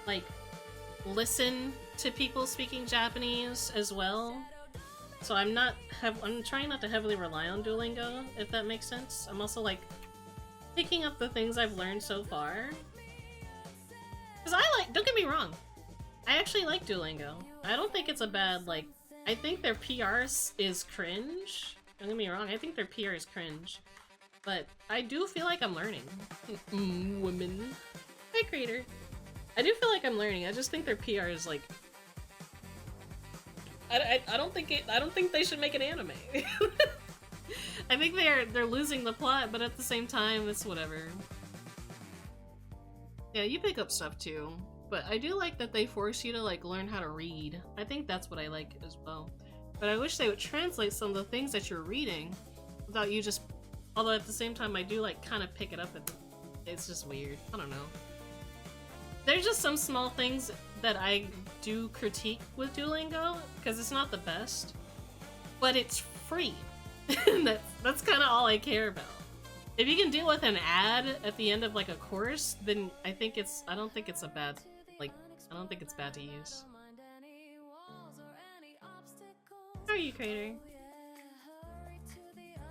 like listen to people speaking Japanese as well. So I'm trying not to heavily rely on Duolingo, if that makes sense. I'm also like picking up the things I've learned so far. Cause don't get me wrong, I actually like Duolingo. I don't think it's a bad, like, I think their PR is cringe. Don't get me wrong, I think their PR is cringe. But I do feel like I'm learning. Women. Hi, Creator. I do feel like I'm learning. I just think their PR is like... I don't think they should make an anime. I think they're losing the plot, but at the same time, it's whatever. Yeah, you pick up stuff too. But I do like that they force you to like learn how to read. I think that's what I like as well. But I wish they would translate some of the things that you're reading without you just... Although at the same time, I do like kind of pick it up and it's just weird. I don't know. There's just some small things that I do critique with Duolingo because it's not the best, but it's free. That's kind of all I care about. If you can deal with an ad at the end of like a course, then I don't think it's bad to use. How are you, Creator?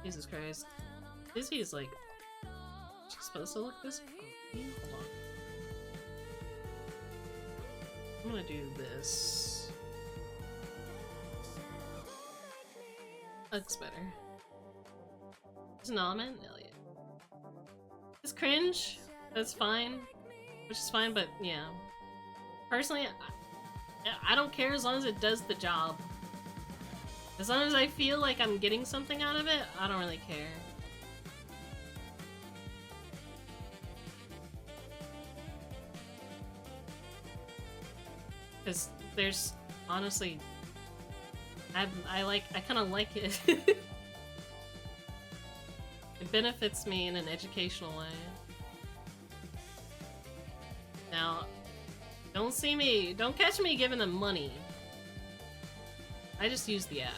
Jesus Christ. Dizzy is like... She's supposed to look this funny? Hold on. I'm gonna do this. Looks better. There's an element? Hell yeah. It's cringe. That's fine. Which is fine, but yeah. Personally, I don't care as long as it does the job. As long as I feel like I'm getting something out of it, I don't really care. Because there's honestly, I kind of like it. It benefits me in an educational way. Now, don't catch me giving them money. I just use the app.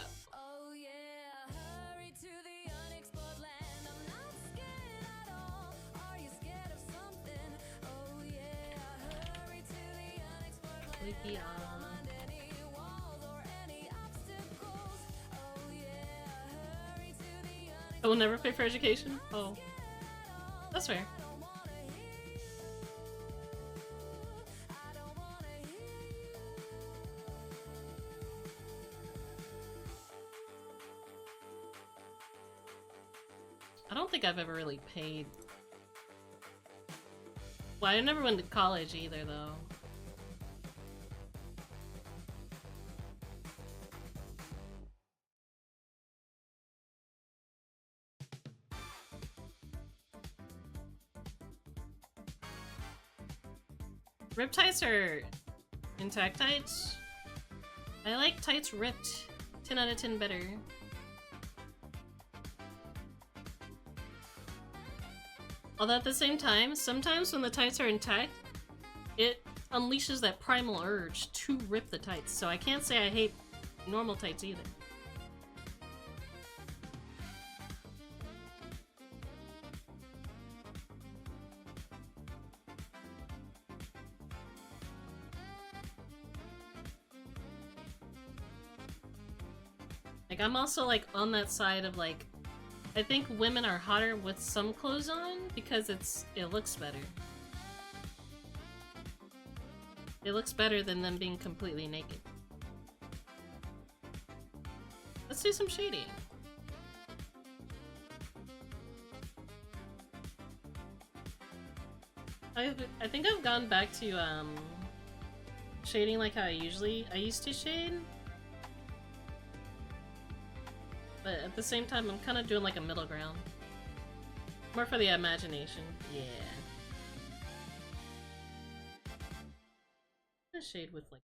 I will never pay for education? Oh. That's fair. I don't think I've ever really paid. Well, I never went to college either, though. Rip tights or intact tights? I like tights ripped. 10 out of 10 better. Although at the same time, sometimes when the tights are intact, it unleashes that primal urge to rip the tights. So I can't say I hate normal tights either. Like, I'm also, like, on that side of, like, I think women are hotter with some clothes on because it looks better. It looks better than them being completely naked. Let's do some shading. I think I've gone back to, shading like how I used to shade. but at the same time, I'm kind of doing like a middle ground. More for the imagination. Yeah. A shade with like.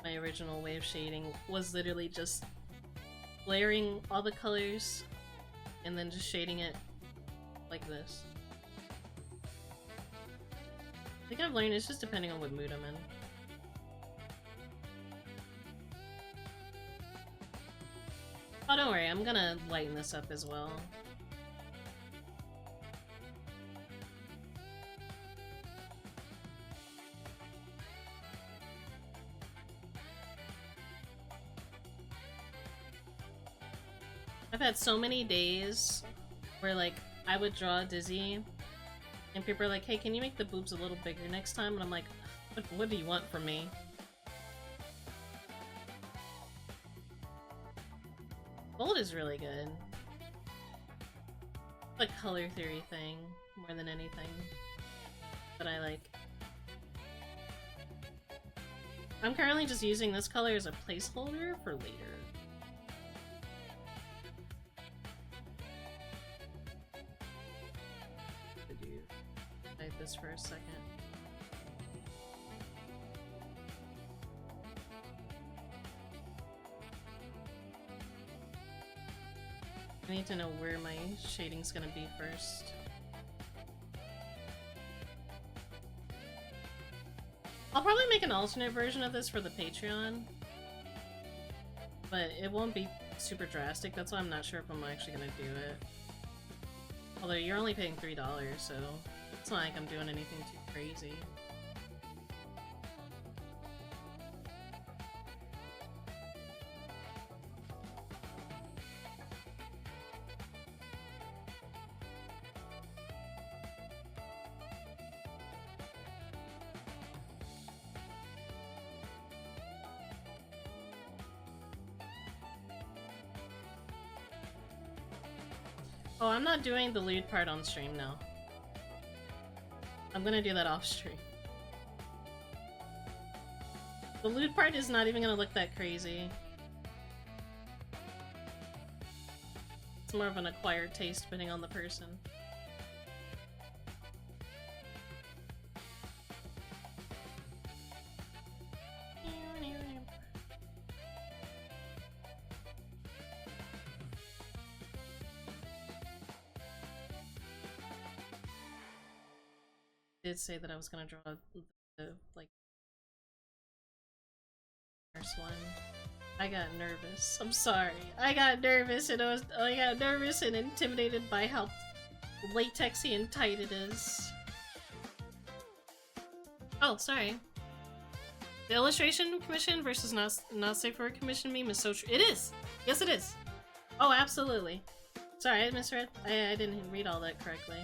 My original way of shading was literally just layering all the colors and then just shading it like this. I think I've learned it's just depending on what mood I'm in. Oh, don't worry, I'm gonna lighten this up as well. I've had so many days where, like, I would draw Dizzy, and people are like, hey, can you make the boobs a little bigger next time? And I'm like, what do you want from me? Gold is really good. It's a color theory thing, more than anything, that I like. I'm currently just using this color as a placeholder for later. This for a second. I need to know where my shading's gonna be first. I'll probably make an alternate version of this for the Patreon, but it won't be super drastic. That's why I'm not sure if I'm actually gonna do it. Although you're only paying $3, so it's not like I'm doing anything too crazy. Oh, I'm not doing the lewd part on stream now. I'm gonna do that off stream. The lewd part is not even gonna look that crazy. It's more of an acquired taste depending on the person. Did say that I was gonna draw the like first one. I got nervous. I'm sorry. I got nervous and I got nervous and intimidated by how latexy and tight it is. Oh, sorry. The illustration commission versus not safe for a commission meme is so true. It is. Yes, it is. Oh, absolutely. Sorry, I misread. I didn't read all that correctly.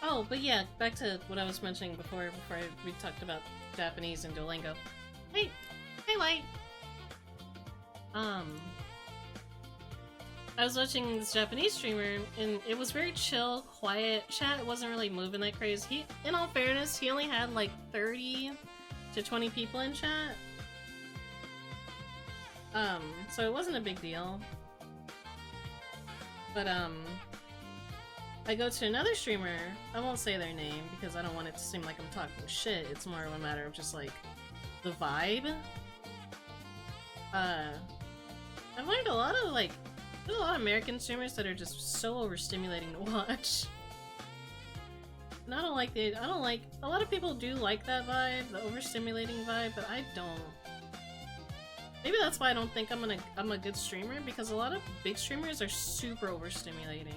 Oh, but yeah, back to what I was mentioning before we talked about Japanese and Duolingo. Hey, Light. I was watching this Japanese streamer, and it was very chill, quiet. Chat wasn't really moving that crazy. In all fairness, he only had like 30 to 20 people in chat. So it wasn't a big deal. But, I go to another streamer, I won't say their name because I don't want it to seem like I'm talking shit, it's more of a matter of just like, the vibe. I've learned a lot of like, there's a lot of American streamers that are just so overstimulating to watch. And I don't like, a lot of people do like that vibe, the overstimulating vibe, but I don't. Maybe that's why I don't think I'm a good streamer, because a lot of big streamers are super overstimulating.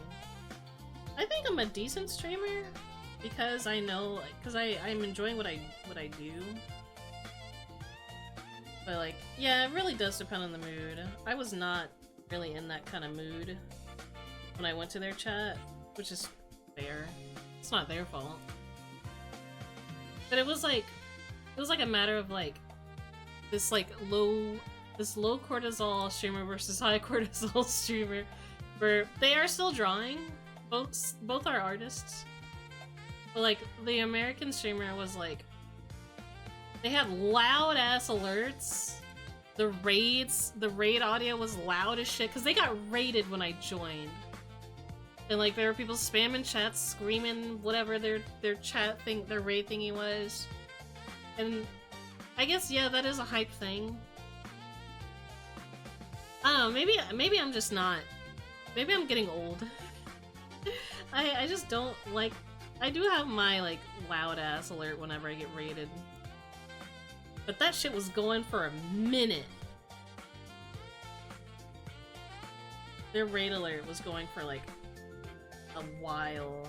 I think I'm a decent streamer because I know, because I'm enjoying what I do. But like, yeah, it really does depend on the mood. I was not really in that kind of mood when I went to their chat, which is fair. It's not their fault. But it was like a matter of like this low cortisol streamer versus high cortisol streamer, where they are still drawing. Both are artists. But like the American streamer was like, they had loud ass alerts. The raid audio was loud as shit because they got raided when I joined. And like there were people spamming chats, screaming whatever their chat thing, their raid thingy was. And I guess, yeah, that is a hype thing. I don't know, maybe I'm just not. Maybe I'm getting old. I just don't like. I do have my like loud ass alert whenever I get raided, but that shit was going for a minute. Their raid alert was going for like a while.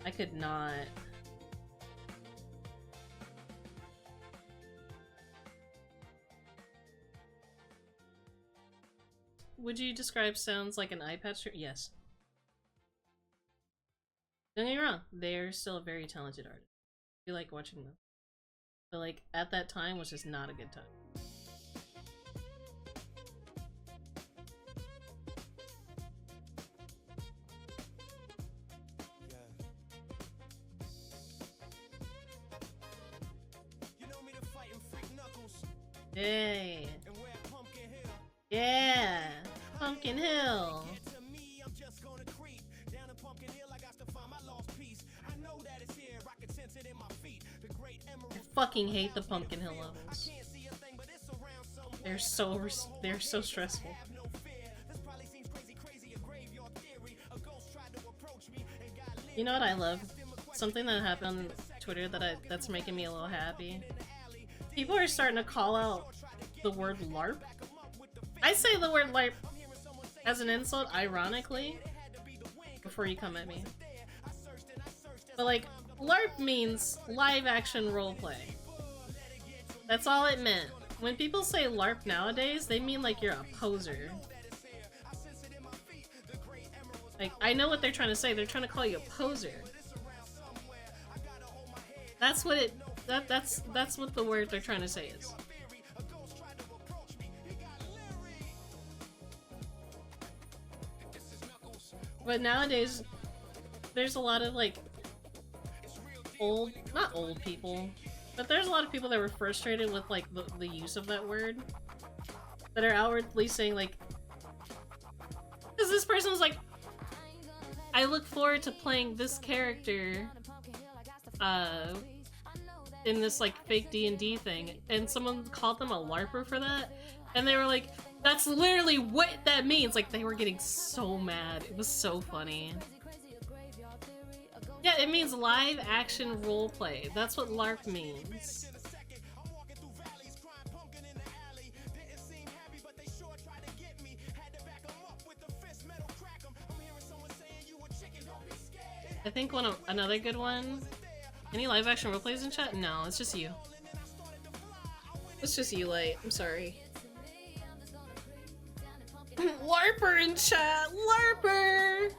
I could not. Would you describe sounds like an iPad stream? Yes. Don't get me wrong, they're still a very talented artist. I like watching them. But like, at that time was just not a good time. Hey. Yeah. Pumpkin Hill. I fucking hate the Pumpkin Hill levels. They're so stressful. You know what I love? Something that happened on Twitter that's making me a little happy. People are starting to call out the word LARP. I say the word LARP as an insult, ironically, before you come at me. But like, LARP means live action roleplay. That's all it meant. When people say LARP nowadays, they mean like you're a poser. Like, I know what they're trying to say. They're trying to call you a poser. That's what it. That's what the word they're trying to say is. But nowadays, there's a lot of like not old people, but there's a lot of people that were frustrated with like the use of that word, that are outwardly saying like, because this person was like, I look forward to playing this character in this like fake D&D thing, and someone called them a LARPer for that, and they were like, that's literally what that means. Like, they were getting so mad. It was so funny. Yeah, it means live action roleplay. That's what LARP means. I think another good one. Any live action roleplays in chat? No, it's just you. It's just you, Light. I'm sorry. LARPer in chat! LARPer!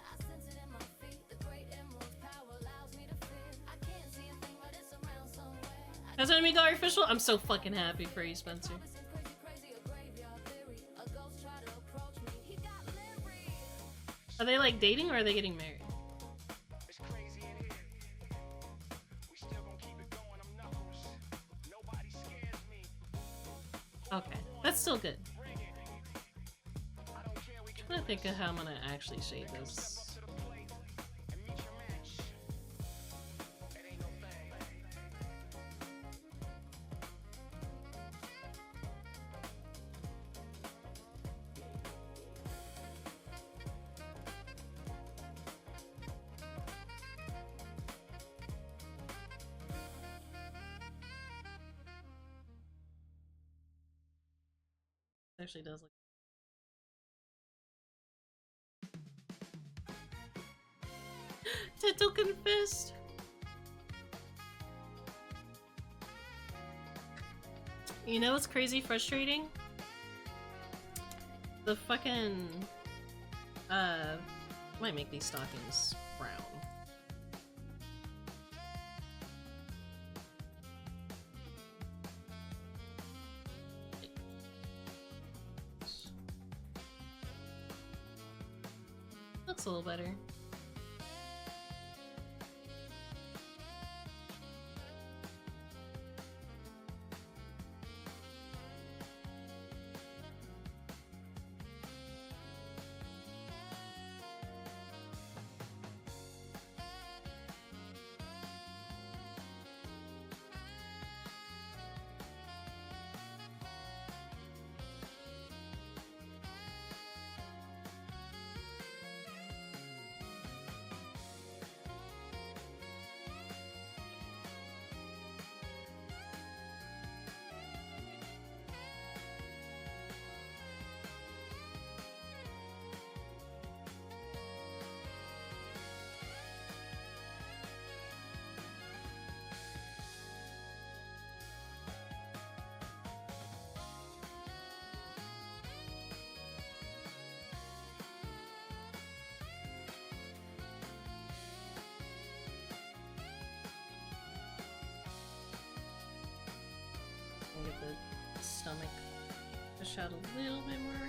Has Enemy Guard official? I'm so fucking happy for you, Spencer. Are they like dating or are they getting married? Okay, that's still good. I'm trying to think of how I'm gonna actually shade this. Actually does look Token Fist. You know what's crazy frustrating? The fucking might make these stockings brown. Looks a little better. Get the stomach push out a little bit more.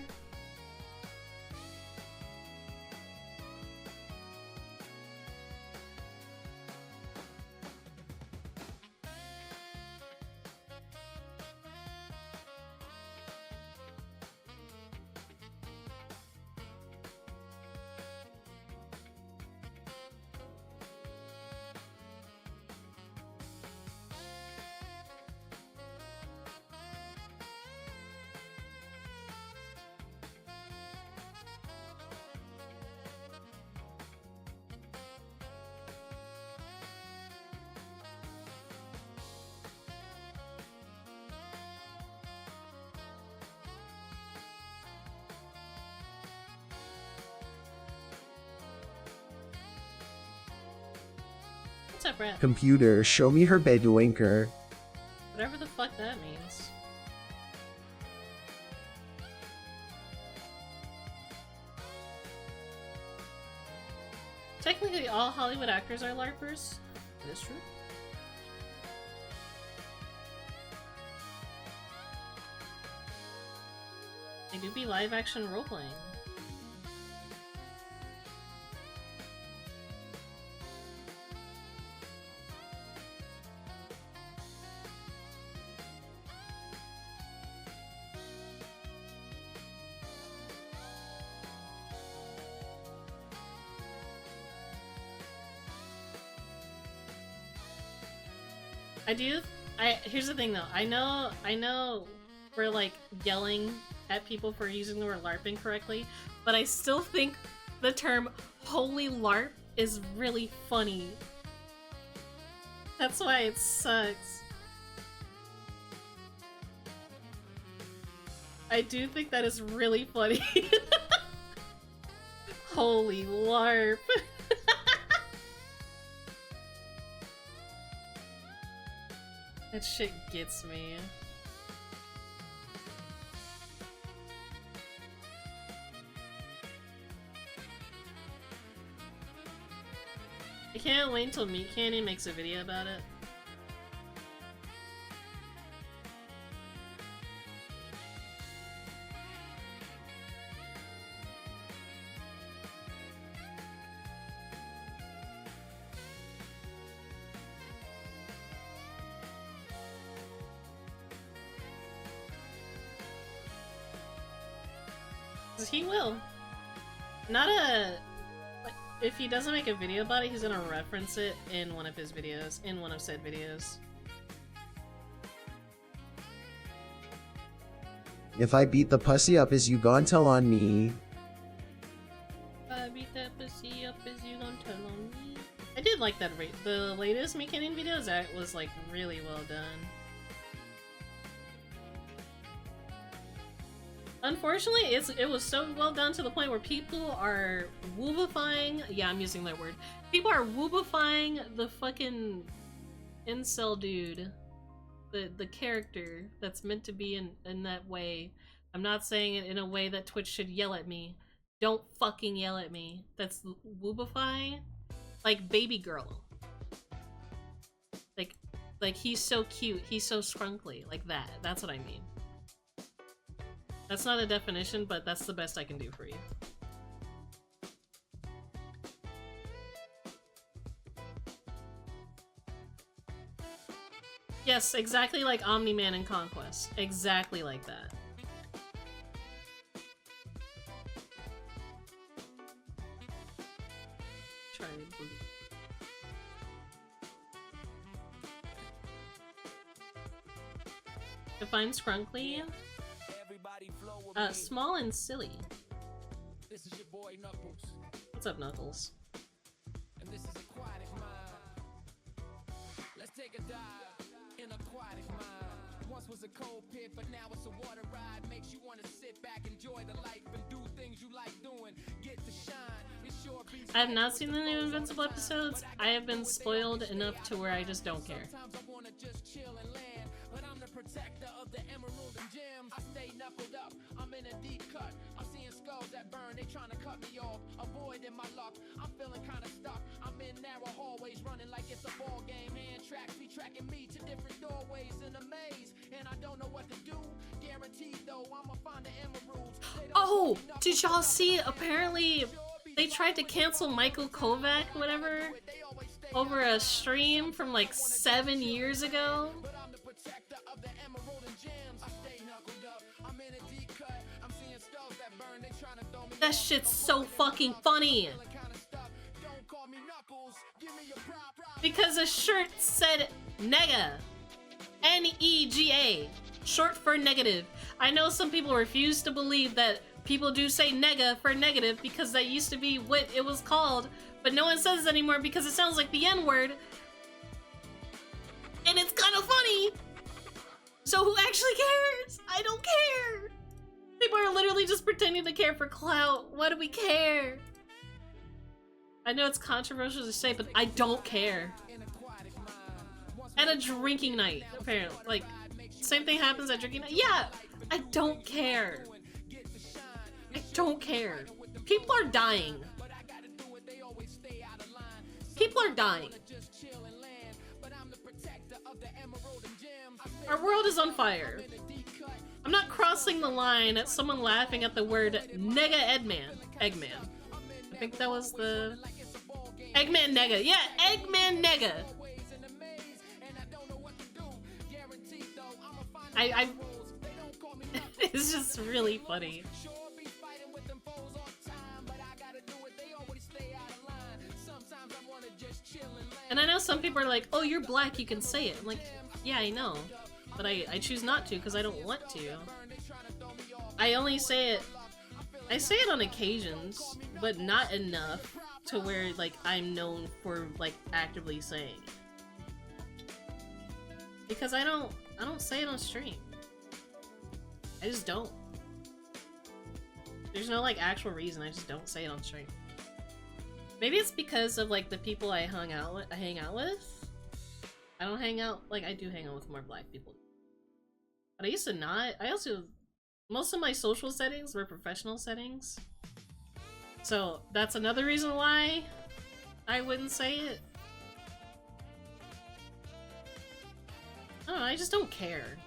What's up, Brett? Computer, show me her bedwinker. Whatever the fuck that means. Technically, all Hollywood actors are LARPers. That is true. They do be live action role playing. Here's the thing though, I know we're like yelling at people for using the word LARP incorrectly, but I still think the term holy LARP is really funny. That's why it sucks. I do think that is really funny. Holy LARP. That shit gets me. I can't wait until Meat Candy makes a video about it. 'Cause he will. Not a... If he doesn't make a video about it, he's gonna reference it in one of his videos, in one of said videos. If I beat the pussy up, is you gon' tell on me? I beat that pussy up, is you gon' tell on me? I did like that the latest Mechanic videos, that was like really well done. Unfortunately, it was so well done to the point where people are woobifying. Yeah, I'm using that word. People are woobifying the fucking incel dude, the character that's meant to be in that way. I'm not saying it in a way that Twitch should yell at me. Don't fucking yell at me. That's woobifying, like baby girl. Like he's so cute. He's so scrunkly. Like that. That's what I mean. That's not a definition, but that's the best I can do for you. Yes, exactly like Omni-Man in Conquest. Exactly like that. Try boogie. Define scrunkly. Small and silly. This is your boy Knuckles. What's up, Knuckles? And this is Aquatic Mind. Let's take a dive in Aquatic Mind. Once was a cold pit, but now it's a water ride. Makes you want to sit back, enjoy the life, and do things you like doing. Get to shine. It's sure I have not seen the new Invincible episodes. I have been spoiled enough to where I just don't care. Sometimes I want to just chill and land, but I'm the protector of the emerald and gems. I stay knuckled up. I'm in a deep cut. I'm seeing skulls that burn. They trying to cut me off. Avoiding my luck. I'm feeling kind of stuck. I'm in narrow hallways running like it's a ball game. Hand tracks be tracking me to different doorways in a maze. And I don't know what to do. Guaranteed though, I'ma find the emeralds. Oh, did y'all see? Apparently, they tried to cancel Michael Kovac, whatever, over a stream from like 7 years ago. That shit's so fucking funny. Because a shirt said nega. N-E-G-A. Short for negative. I know some people refuse to believe that people do say nega for negative because that used to be what it was called, but no one says it anymore because it sounds like the N-word. And it's kind of funny. So who actually cares? I don't care. People are literally just pretending to care for clout. What do we care? I know it's controversial to say, but I don't care. At a drinking night, apparently. Like, same thing happens at drinking night. Yeah, I don't care. I don't care. People are dying. People are dying. Our world is on fire. I'm not crossing the line at someone laughing at the word nega Eggman. I think that was the... Eggman nega. Yeah, Eggman nega. I it's just really funny. And I know some people are like, oh, you're black, you can say it. I'm like, yeah, I know. But I choose not to because I don't want to. I only say it... I say it on occasions, but not enough to where, like, I'm known for, like, actively saying it. Because I don't say it on stream. I just don't. There's no, like, actual reason. I just don't say it on stream. Maybe it's because of, like, the people I hang out with. I don't hang out... Like, I do hang out with more black people. But I used to not. I also... Most of my social settings were professional settings. So, that's another reason why I wouldn't say it. I don't know, I just don't care.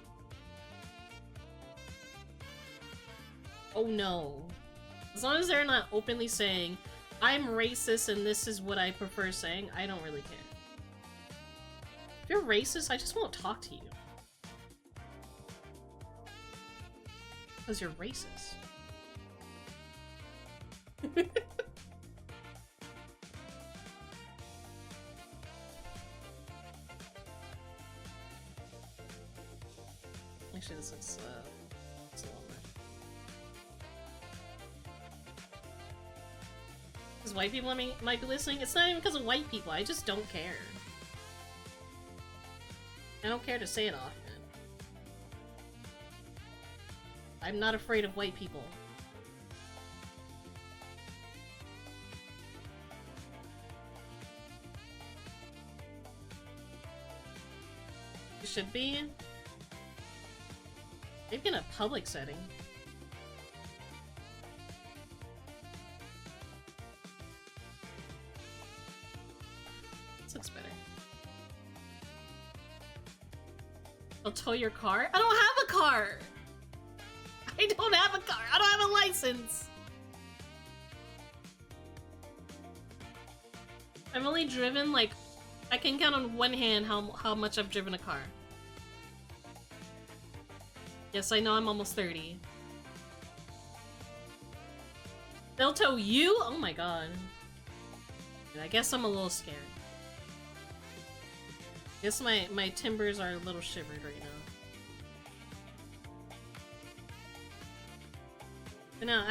Oh no. As long as they're not openly saying, I'm racist and this is what I prefer saying, I don't really care. If you're racist, I just won't talk to you. Because you're racist. Actually, this looks it's a little much. Because white people might be listening. It's not even because of white people. I just don't care. I don't care to say it often. I'm not afraid of white people. You should be. Maybe in a public setting. This looks better. I'll tow your car? I don't have a car! I don't have a car! I don't have a license! I've only driven, like, I can count on one hand how much I've driven a car. Yes, I know I'm almost 30. They'll tow you? Oh my god. I guess I'm a little scared. Guess my timbers are a little shivered right now. But no,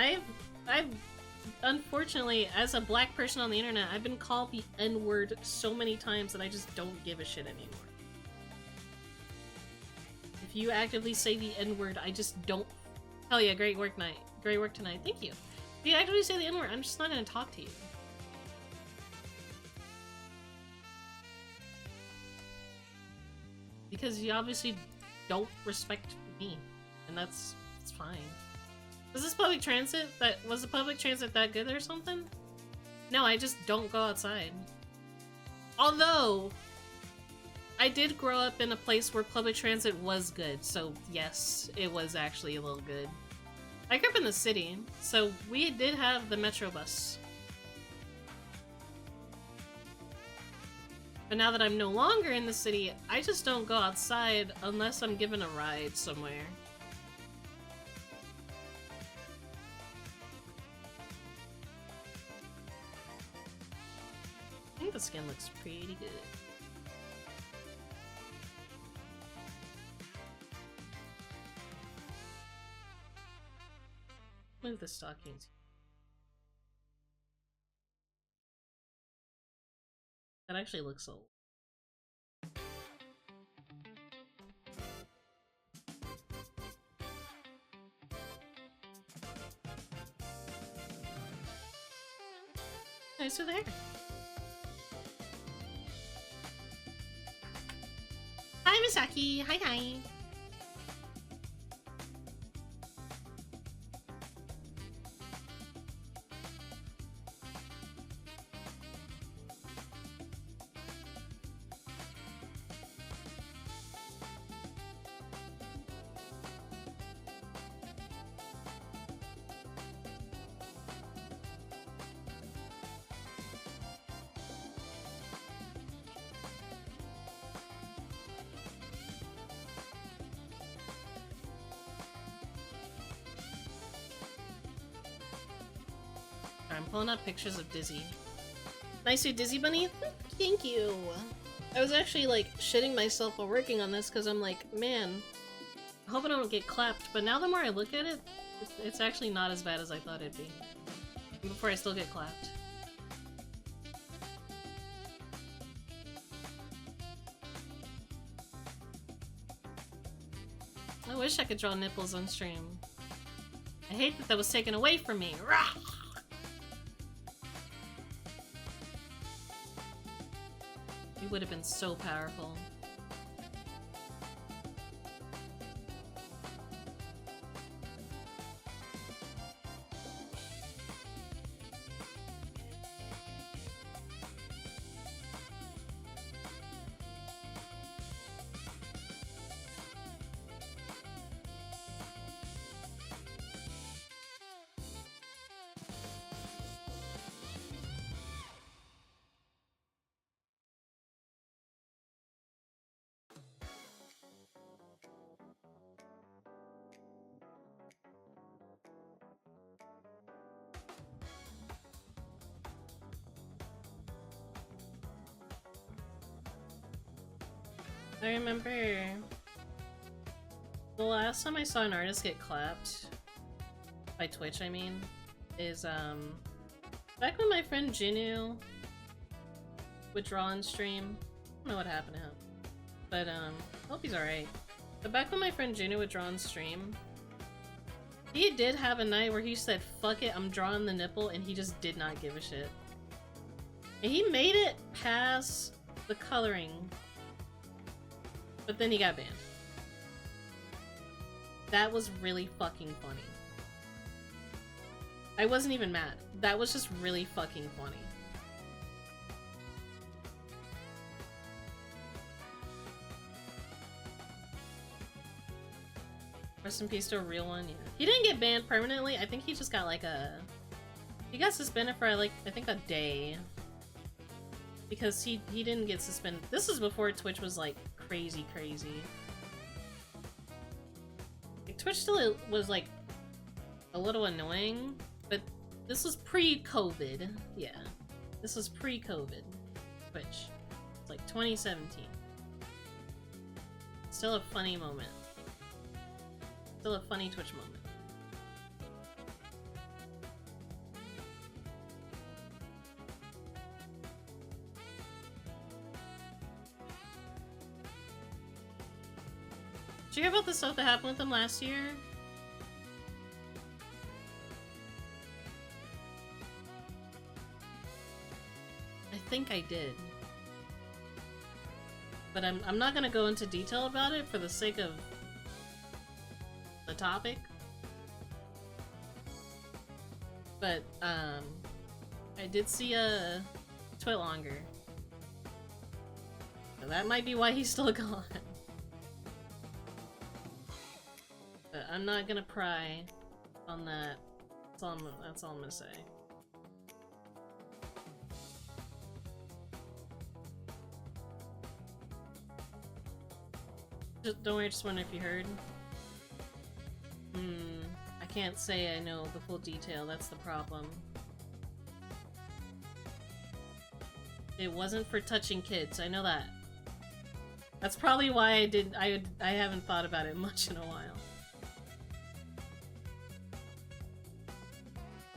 I've unfortunately, as a black person on the internet, I've been called the N-word so many times that I just don't give a shit anymore. If you actively say the N-word, I just don't. Hell yeah, great work night. Great work tonight. Thank you. If you actively say the N-word, I'm just not gonna talk to you. Because you obviously don't respect me. And that's fine. Was this public transit? Was the public transit that good or something? No, I just don't go outside. Although, I did grow up in a place where public transit was good, so yes, it was actually a little good. I grew up in the city, so we did have the Metro bus. But now that I'm no longer in the city, I just don't go outside unless I'm given a ride somewhere. I think the skin looks pretty good. Move the stockings. That actually looks so. Nice there. Hi, Misaki. Hi, hi. I'm pulling up pictures of Dizzy. Nice suit, Dizzy Bunny. Thank you. I was actually like shitting myself while working on this because I'm like, man, I hope I don't get clapped. But now the more I look at it, it's actually not as bad as I thought it'd be. Before I still get clapped. I wish I could draw nipples on stream. I hate that that was taken away from me. Rah! It would have been so powerful. I remember the last time I saw an artist get clapped by Twitch, I mean, is back when my friend Jinu would draw on stream. I don't know what happened to him, but hope he's alright. But back when my friend Jinu would draw on stream, he did have a night where he said, "Fuck it, I'm drawing the nipple," and he just did not give a shit. And he made it past the coloring, but then he got banned. That was really fucking funny. I wasn't even mad. That was just really fucking funny. Rest in peace to a real one, yeah. He didn't get banned permanently. I think he just got like a... He got suspended for like, I think a day. Because he didn't get suspended. This was before Twitch was like crazy. Like, Twitch still was like a little annoying, but this was pre-COVID. Yeah. This was pre-COVID Twitch. It's like 2017. Still a funny moment. Still a funny Twitch moment. Did you hear about the stuff that happened with him last year? I think I did. But I'm not gonna go into detail about it for the sake of the topic. But, I did see a twit longer. So that might be why he's still gone. But I'm not gonna pry on that. That's all I'm gonna say. Don't worry, just wondering if you heard. I can't say I know the full detail, that's the problem. It wasn't for touching kids, I know that. That's probably why I haven't thought about it much in a while.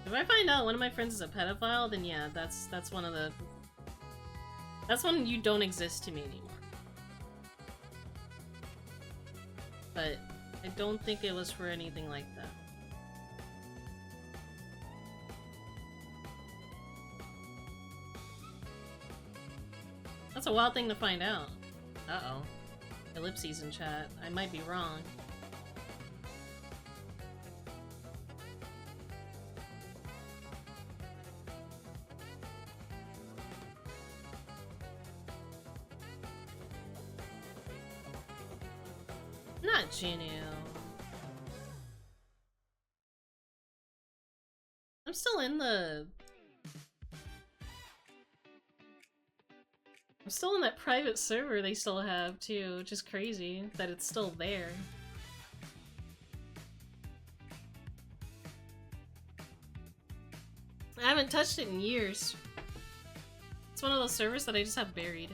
If I find out one of my friends is a pedophile, then yeah, that's one of the... That's when you don't exist to me anymore. But I don't think it was for anything like that. That's a wild thing to find out. Uh-oh. Ellipses in chat. I might be wrong. Not Genu. I'm still in that private server they still have too, which is crazy that it's still there. I haven't touched it in years. It's one of those servers that I just have buried.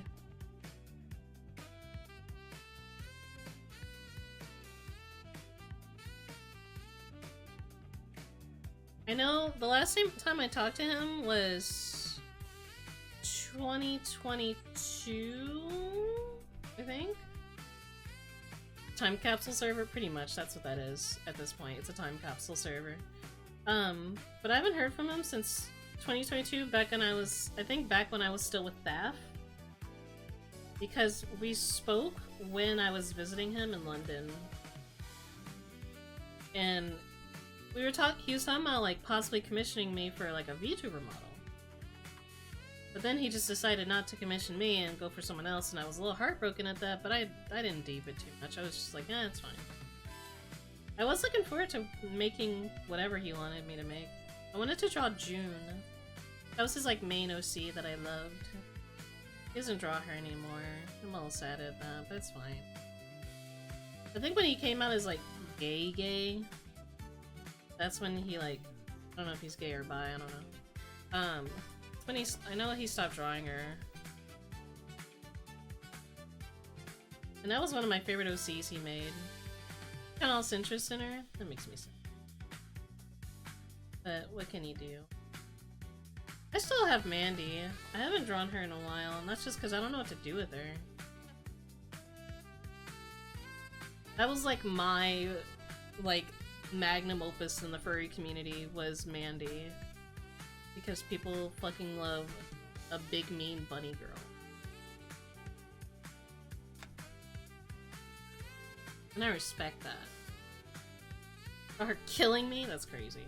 I know the last time I talked to him was 2022, I think? Time capsule server? Pretty much, that's what that is at this point. It's a time capsule server. But I haven't heard from him since 2022, back when I was still with Thaf. Because we spoke when I was visiting him in London. And he was talking about like possibly commissioning me for like a VTuber model. But then he just decided not to commission me and go for someone else, and I was a little heartbroken at that, but I didn't deep it too much. I was just like, eh, it's fine. I was looking forward to making whatever he wanted me to make. I wanted to draw June. That was his like main OC that I loved. He doesn't draw her anymore. I'm a little sad at that, but it's fine. I think when he came out as like gay, that's when he like, I don't know if he's gay or bi, I don't know. It's when I know he stopped drawing her. And that was one of my favorite OCs he made. Kind of lost interest in her. That makes me sad. But what can you do? I still have Mandy. I haven't drawn her in a while, and that's just because I don't know what to do with her. That was like my, like, magnum opus in the furry community was Mandy. Because people fucking love a big mean bunny girl. And I respect that. For her killing me? That's crazy.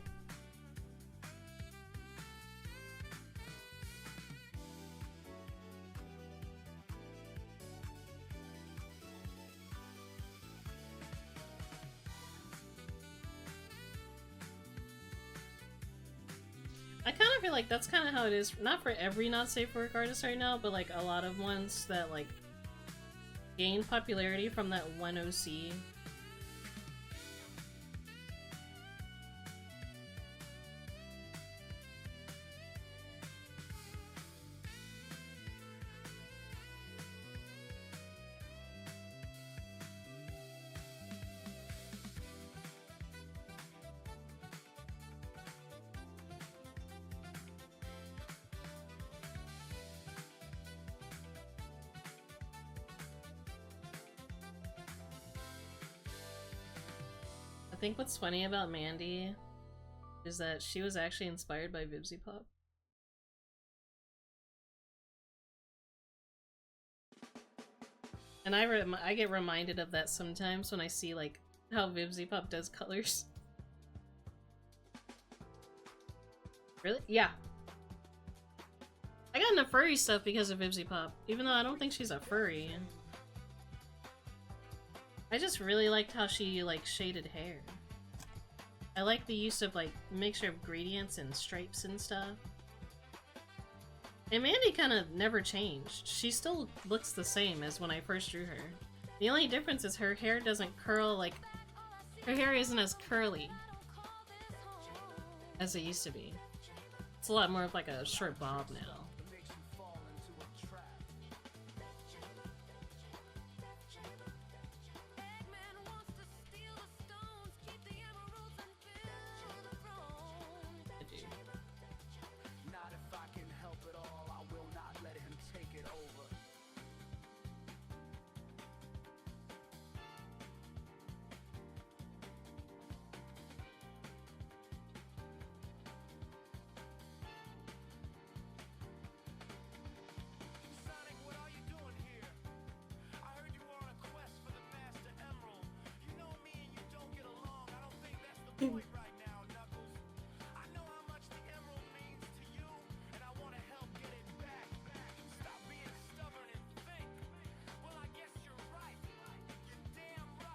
I kind of feel like that's kind of how it is, not for every not safe for work artist right now, but like a lot of ones that like gained popularity from that one OC. I think what's funny about Mandy is that she was actually inspired by Vibsy Pop. And I get reminded of that sometimes when I see like how Vibsy Pop does colors. Really? Yeah. I got into furry stuff because of Vibsy Pop, even though I don't think she's a furry. I just really liked how she, like, shaded hair. I like the use of, like, mixture of gradients and stripes and stuff. And Mandy kind of never changed. She still looks the same as when I first drew her. The only difference is her hair doesn't curl, like... Her hair isn't as curly as it used to be. It's a lot more of, like, a short bob now.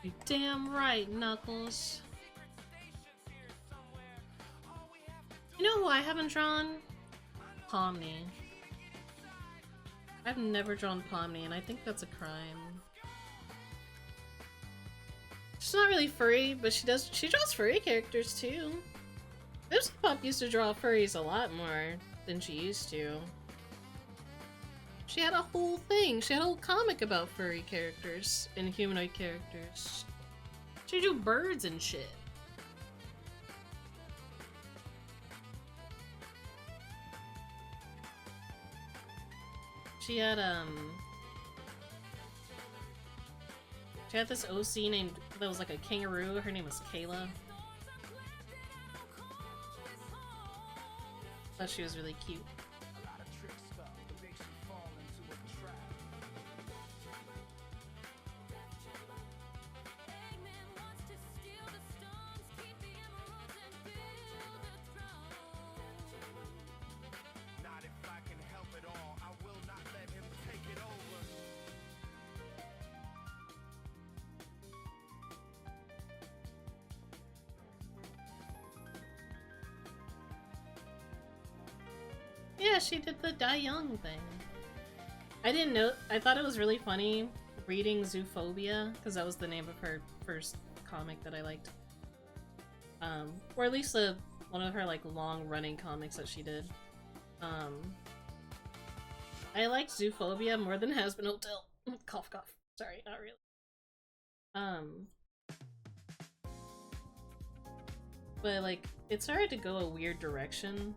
You're damn right, Knuckles. You know who I haven't drawn? Pomni. I've never drawn Pomni, and I think that's a crime. She's not really furry, but she draws furry characters too. Vibsy Pop used to draw furries a lot more than she used to. She had a whole thing. She had a whole comic about furry characters and humanoid characters. She do birds and shit. She had this OC named that was like a kangaroo. Her name was Kayla. Thought she was really cute. Yeah, she did the Die Young thing. I didn't know. I thought it was really funny reading Zoophobia, because that was the name of her first comic that I liked. Or at least one of her like long-running comics that she did. I liked Zoophobia more than Has Been Hotel. Cough cough. Sorry, not really. Um, but like it started to go a weird direction,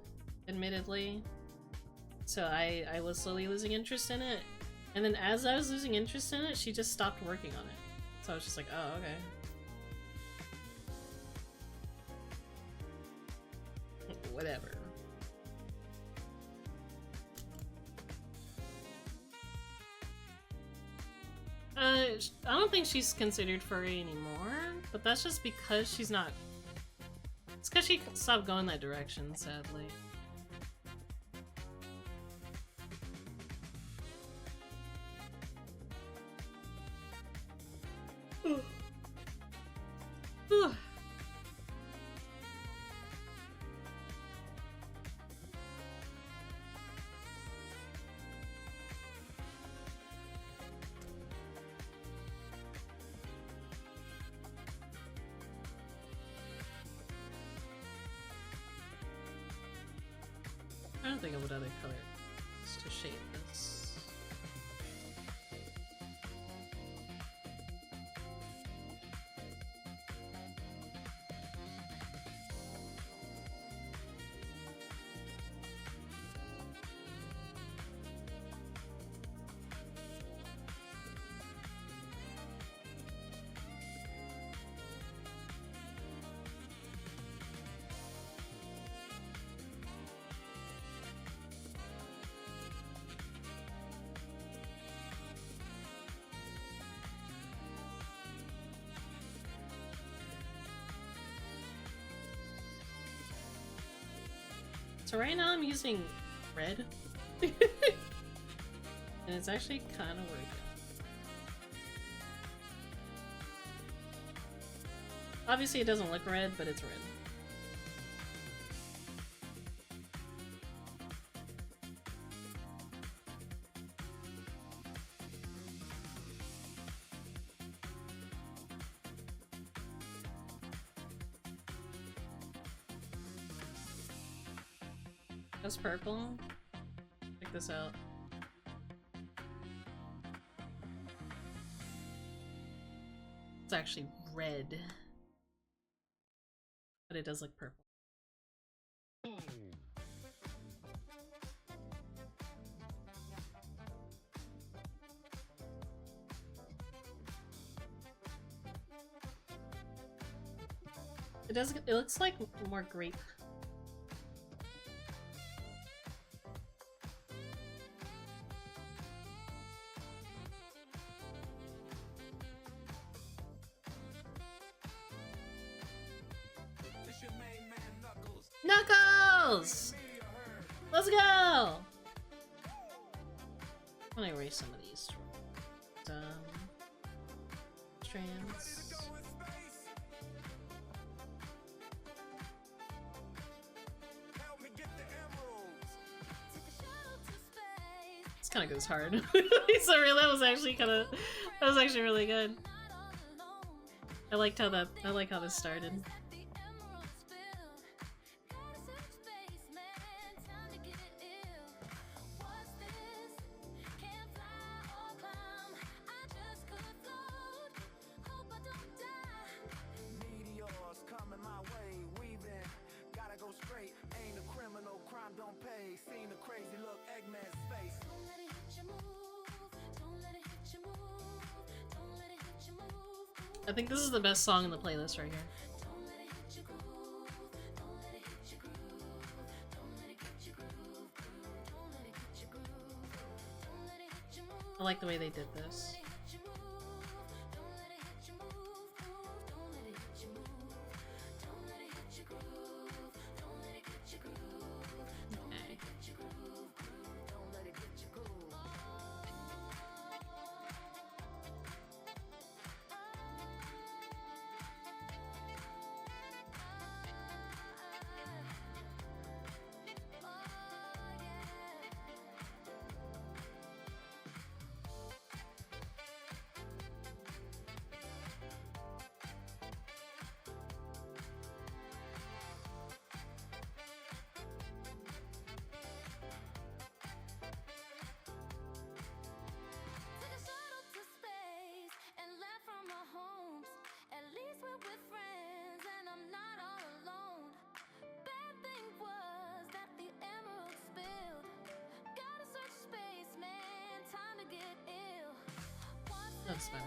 admittedly. So I was slowly losing interest in it. And then as I was losing interest in it, she just stopped working on it. So I was just like, oh, okay. Whatever. I don't think she's considered furry anymore, but that's just because she's not. It's because she stopped going that direction, sadly. I don't think of what other color to shade this. So right now I'm using red. And it's actually kind of working. Obviously it doesn't look red, but it's red. That's purple. Check this out. It's actually red. But it does look purple. It looks like more grape. Knuckles! Let's go! I'm gonna erase some of these strands. This kind of goes hard. Sorry, that was actually really good. I like how this started. I think this is the best song in the playlist right here. I like the way they did this. That's better.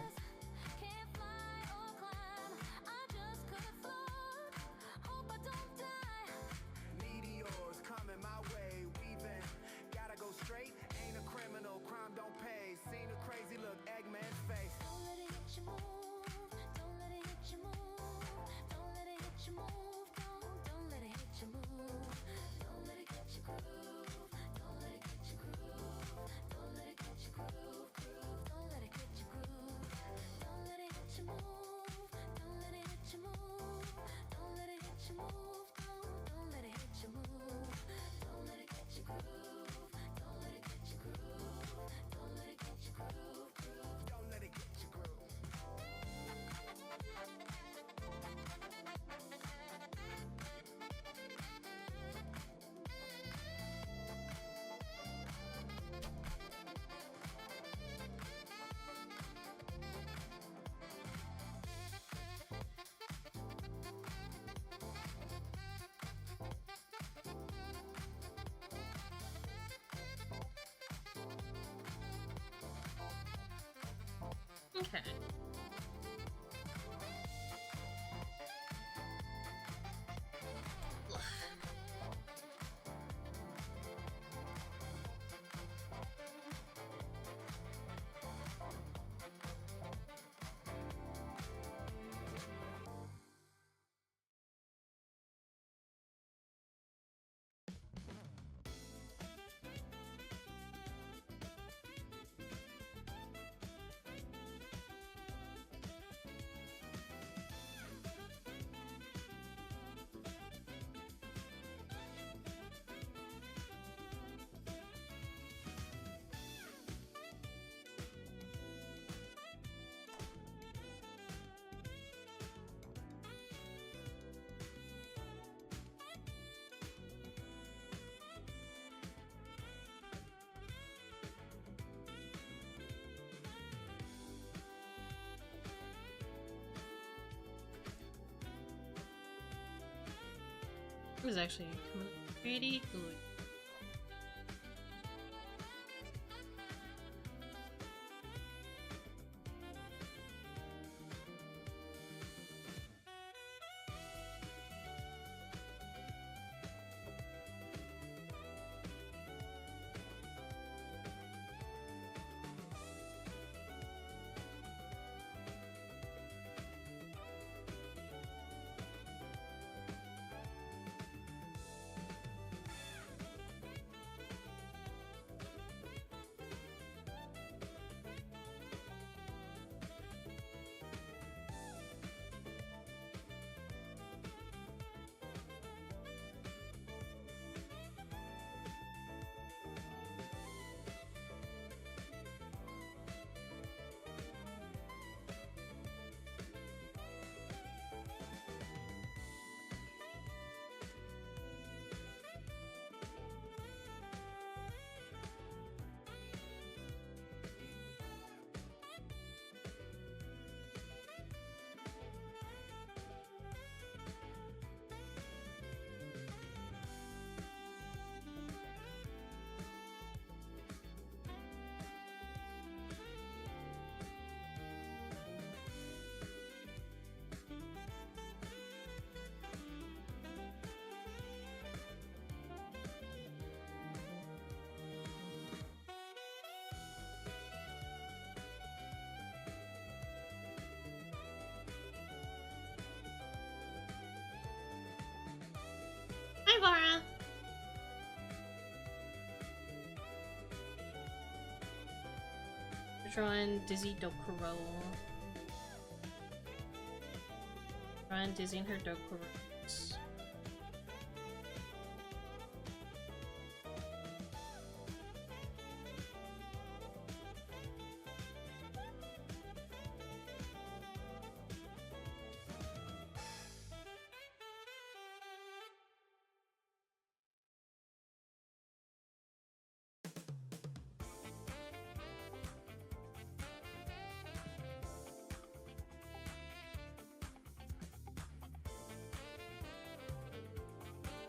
Meteors coming my way, weaving. Gotta go straight, ain't a criminal, crime don't pay. Seen a crazy look, Eggman's face. Don't let it hit you, move. Don't let it hit you, move. Don't let it hit you, move. Don't let it hit you, move. Don't let it get you groove. Don't let it get you groove. Don't let it get you groove, groove. Don't let it get you groove. Don't let it hit you, move. Don't let it hit you, move. Don't let it hit you, move. Don't let it hit you, move. Don't let it get you groove. Don't let it get you groove. Don't let it get you groove, groove. Don't let it get you groove. Okay. It was actually coming up pretty good. Hi, Vara. We're drawing Dizzy Dokuro. Drawing Dizzy and her Dokuros.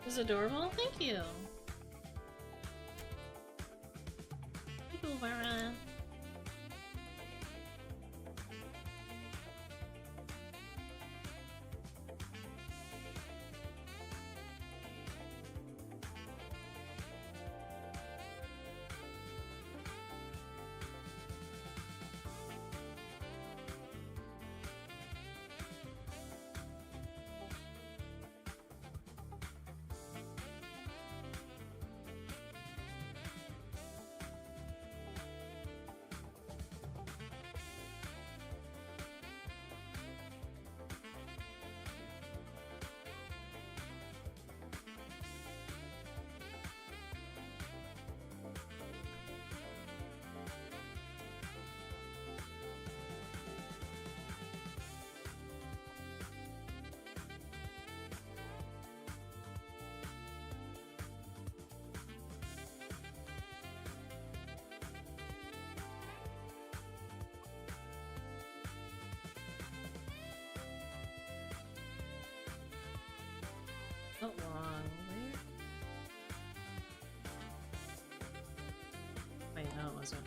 This is adorable. Thank you. Thank you, Vara. Not long. Wait, no, it wasn't.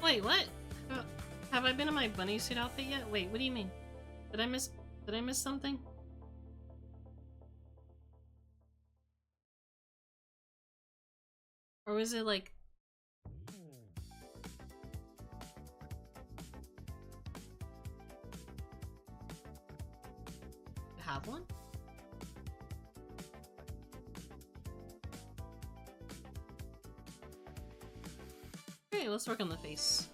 Wait, what? Have I been in my bunny suit outfit yet? Wait, what do you mean? Did I miss something? Or was it like... have one? Okay, let's work on the face.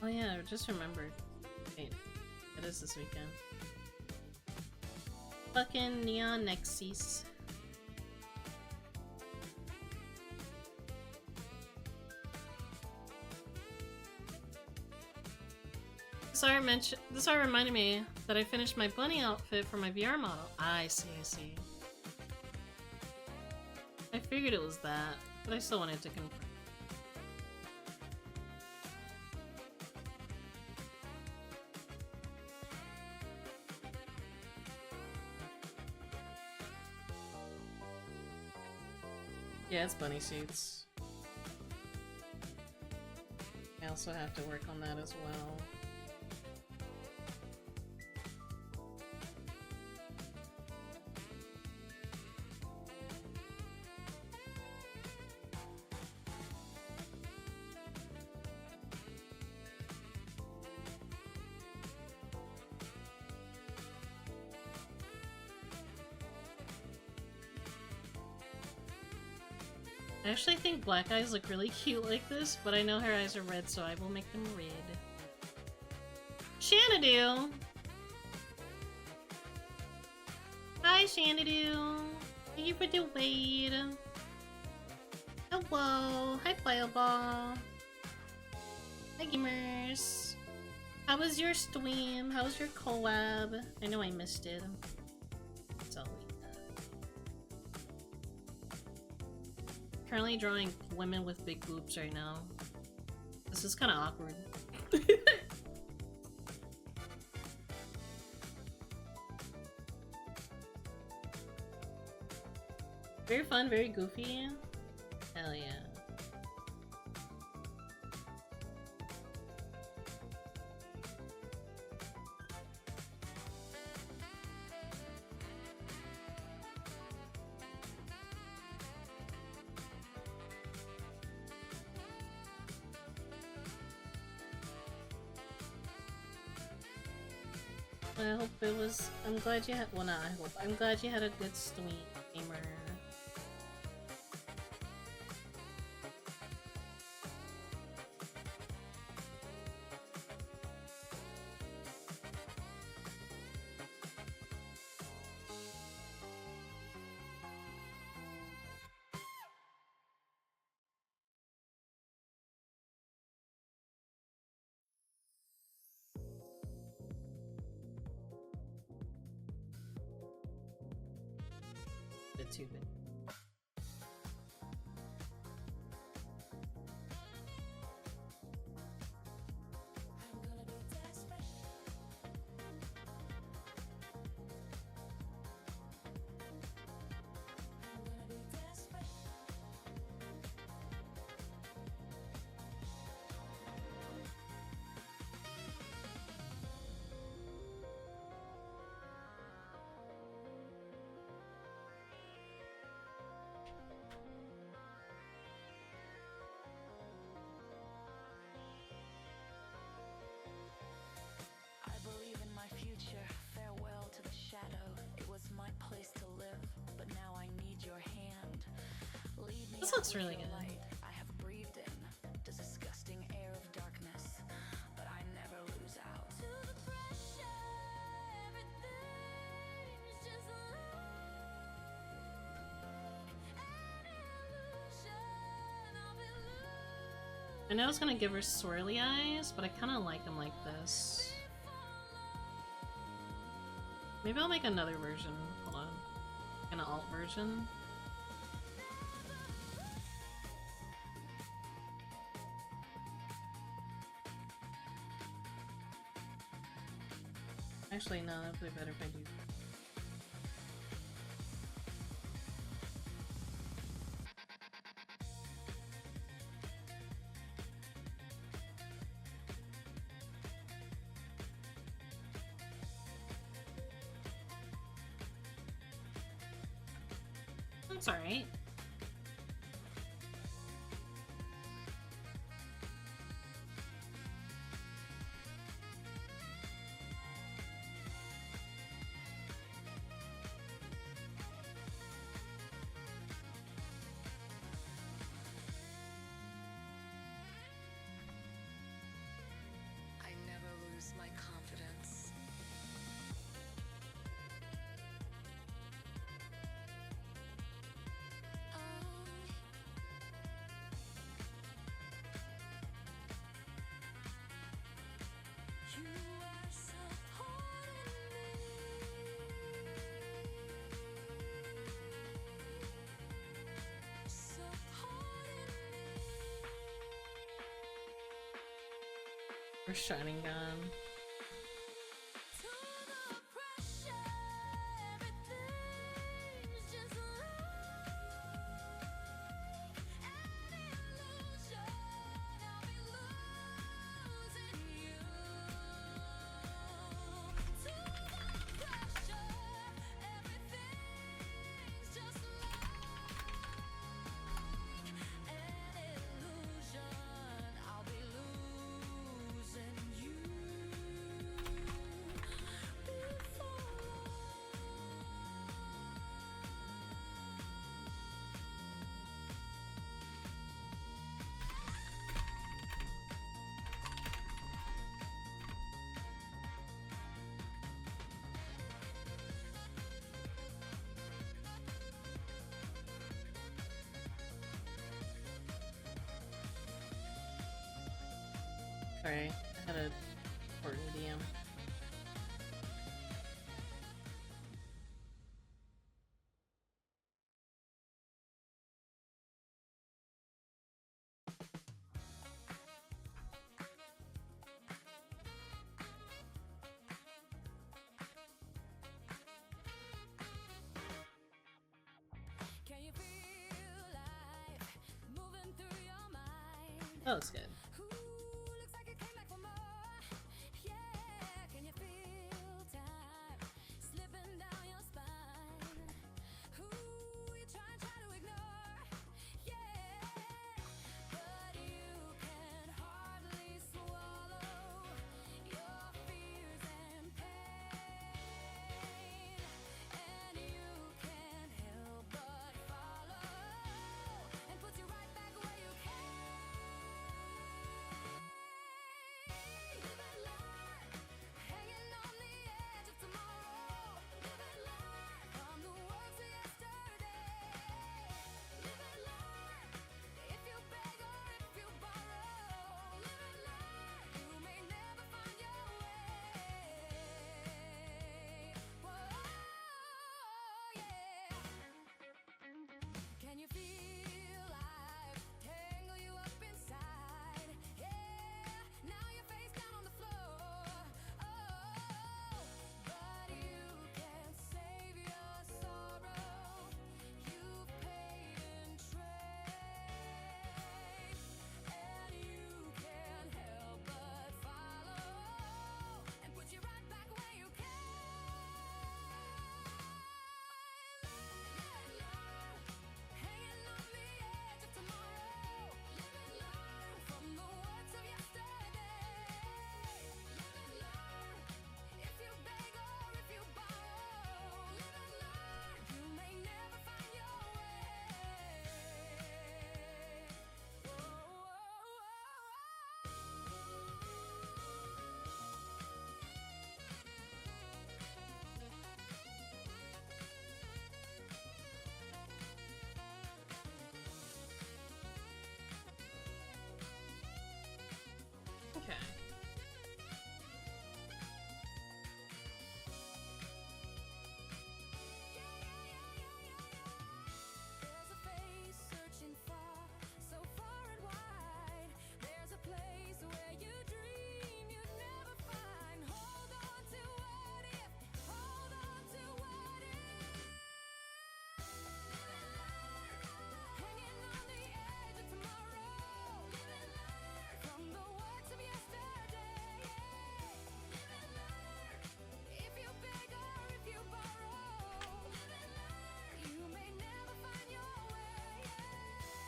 Oh yeah, I just remembered. Wait, it is this weekend. Fucking Neon Nexus. This already reminded me that I finished my bunny outfit for my VR model. I see, I see. I figured it was that, but I still wanted to confirm. Yeah, it's bunny suits. I also have to work on that as well. I actually think black eyes look really cute like this, but I know her eyes are red, so I will make them red. Xanadu! Hi, Xanadu! Thank you for the wait. Hello! Hi, Fireball! Hi, gamers! How was your stream? How was your collab? I know I missed it. It's all week. Currently drawing women with big boobs right now. This is kind of awkward. Very fun, very goofy. Hell yeah. I hope it was. I'm glad you had. Well, not I hope. I'm glad you had a good stream, gamer. Bit too big. This looks really good. I have breathed in this disgusting air of darkness, but I never lose out. To the pressure, everything's just like an illusion. I'll be losing. I know I was gonna give her swirly eyes, but I kind of like them like this. Maybe I'll make another version. Hold on. An alt version. Actually, no, that'd be better if I do. That's alright. I never lose my confidence. You are supporting me. Supporting me. Or Shining Gun. To the pressure, everything's just like an illusion. I'll be losing you. To the pressure, everything's just like an illusion. I'll be losing you before Sorry, I had a important DM. can you feel life moving through your mind? That was good. Who looks like it came back for more? Yeah, can you feel time slipping down your spine? Who you try to ignore? Yeah, but you can hardly swallow your fears and pain, and you can't help but follow, and put you right back where you came.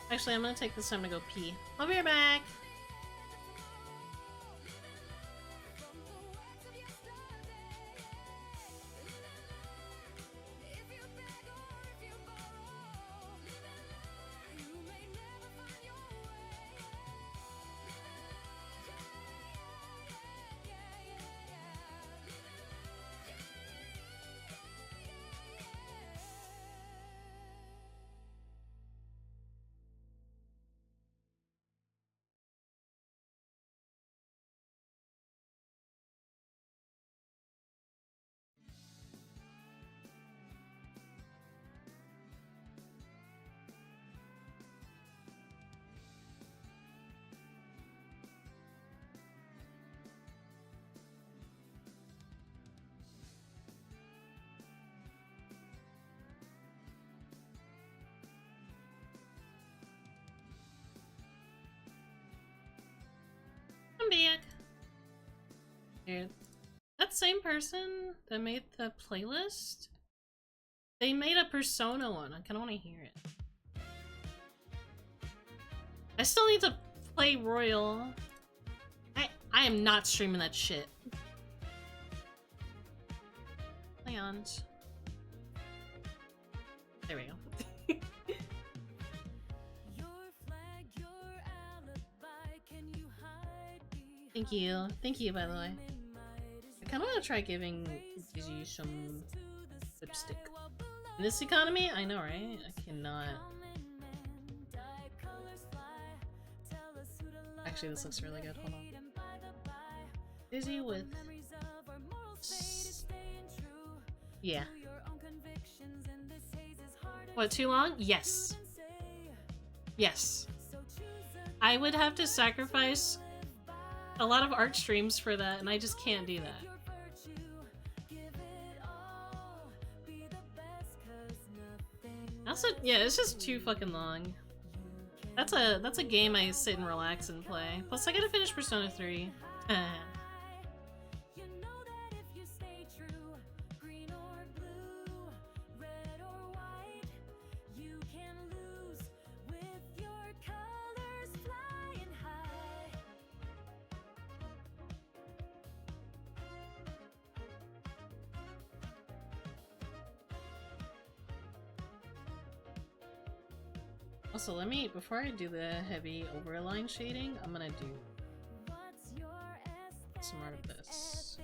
Actually, I'm gonna take this time to go pee. I'll be right back. I'm back. Dude, that same person that made the playlist, they made a Persona one. I kinda wanna hear it. I still need to play Royal. I am not streaming that shit. Hang on. There we go. Thank you. Thank you, by the way. I kinda wanna try giving Dizzy some lipstick. In this economy? I know, right? I cannot. Actually, this looks really good. Hold on. Dizzy with... Yeah. What, too long? Yes. Yes. I would have to sacrifice a lot of art streams for that, and I just can't do that. Also, yeah, it's just too fucking long. That's a game I sit and relax and play. Plus, I gotta finish Persona 3. Also, let me, before I do the heavy overline shading, I'm gonna do some more of this.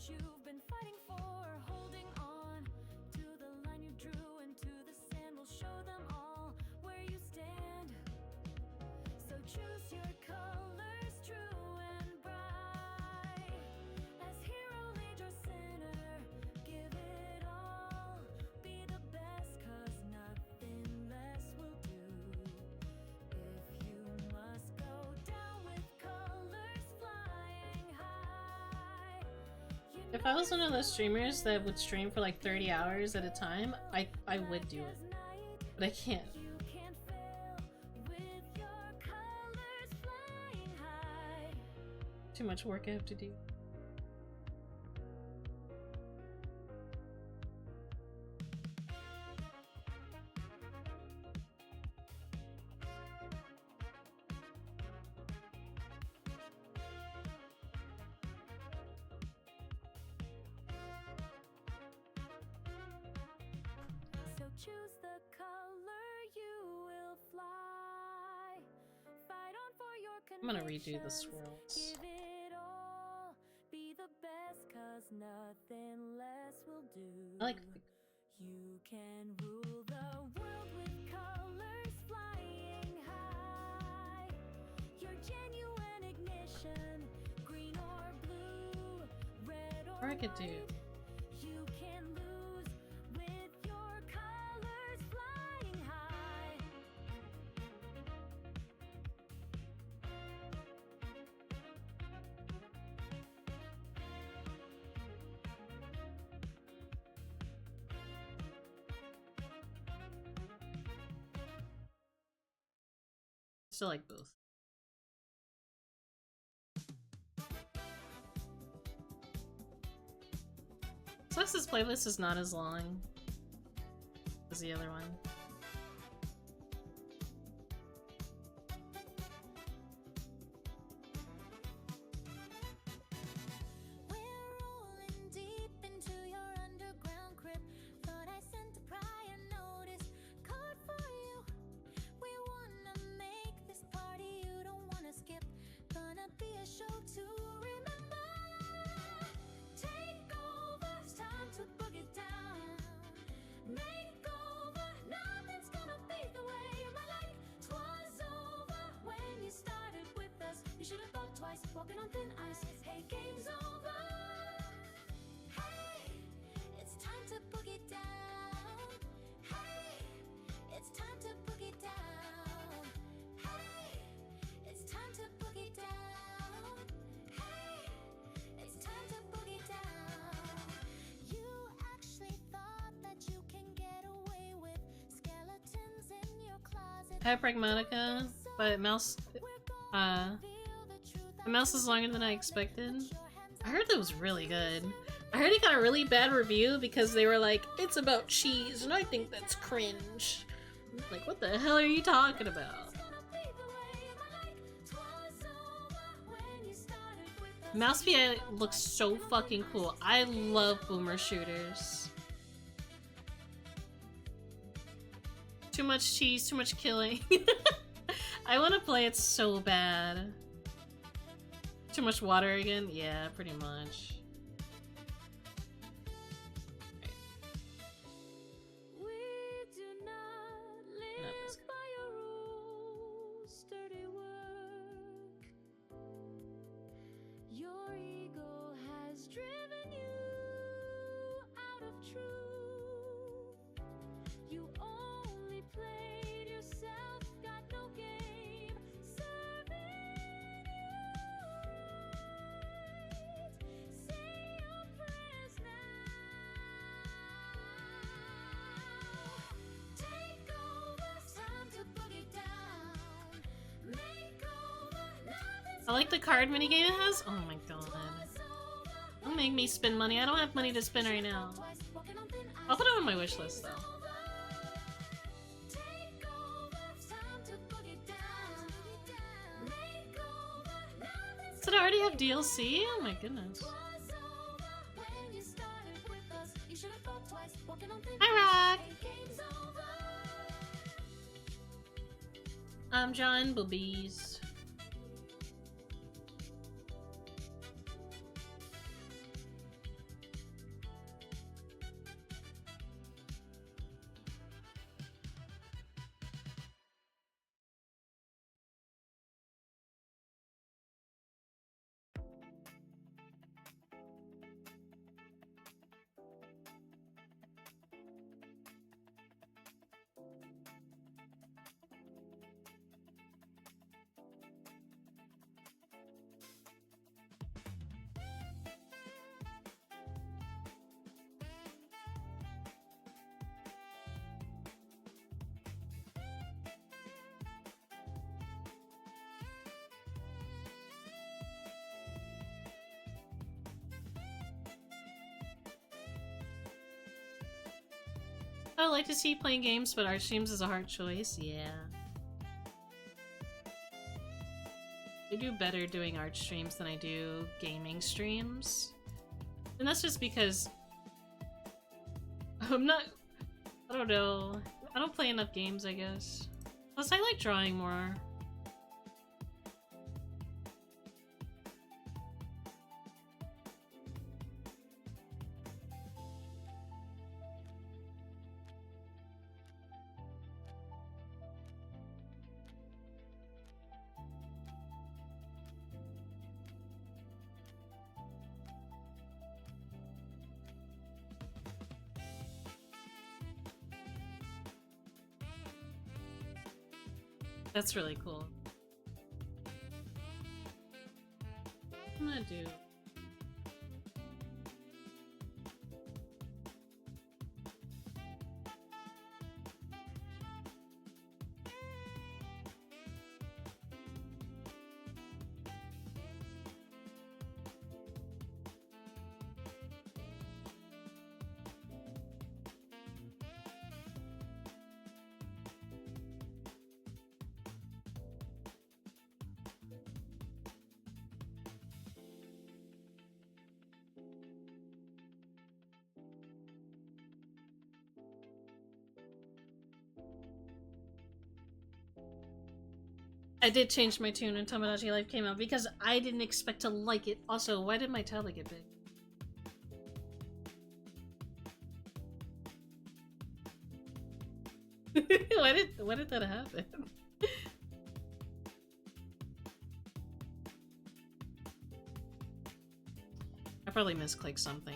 You've been fighting for, holding on to the line you drew into the sand. Will show them all where you stand. So choose your colors, true and bright. As hero, lead your sinner, give it all. Be the best, 'cause nothing less will do. If you must go down with colors flying high. If I was one of those streamers that would stream for like 30 hours at a time, I would do it. But I can't. Too much work I have to do. So choose the color, you will fly. Fight on for your I'm gonna redo the convictions. swirls. Give it all. Be the best, 'cause nothing less will do. I like the You can rule the world with colors flying high. Your genuine ignition, green or blue, red or or I could do white. You can lose with your colors flying high. Still like both. Sucks this playlist is not as long as the other one. We're rolling deep into your underground crib. Thought I sent a prior notice card for you. We wanna make this party you don't wanna skip. Gonna be a show to remember. Take over, it's time to boogie down. Make over, nothing's gonna be the way you might like. 'Twas over when you started with us. You should have thought twice, walking on thin ice. Hey, game's over. Hey, it's time to boogie down. Hey, it's time to boogie down. Hey, it's time to boogie down. Hey, it's time to boogie down. You actually thought that you can get away with skeletons in your closet. I have Pragmatica, but mouse, the mouse is longer than I expected. I heard that was really good. I heard it got a really bad review because they were like, it's about cheese, and I think that's cringe. Like, what the hell are you talking about? Mouse PI looks so fucking cool. I love boomer shooters. Too much cheese, too much killing. I want to play it so bad. Too much water again? Yeah, pretty much. We do not live by your rules, dirty work. Your ego has driven you out of truth. You only played yourself, got no game, serving you right. Say your prayers now. Take over, it's time to boogie down. Make over, nothing's I like the card minigame it has. Oh my god. Don't make me spend money. I don't have money to spend right now. I'll put it on my wish list though. Does it already have DLC? Oh my goodness. Hi, Rock! I'm John Boobies. I would like to see you playing games, but art streams is a hard choice. Yeah. I do better doing art streams than I do gaming streams. And that's just because I'm not... I don't know. I don't play enough games, I guess. Plus, I like drawing more. That's really cool. I'm gonna do... I did change my tune when Tomodachi Life came out because I didn't expect to like it. Also, why did my tablet get big? Why did that happen? I probably misclicked something.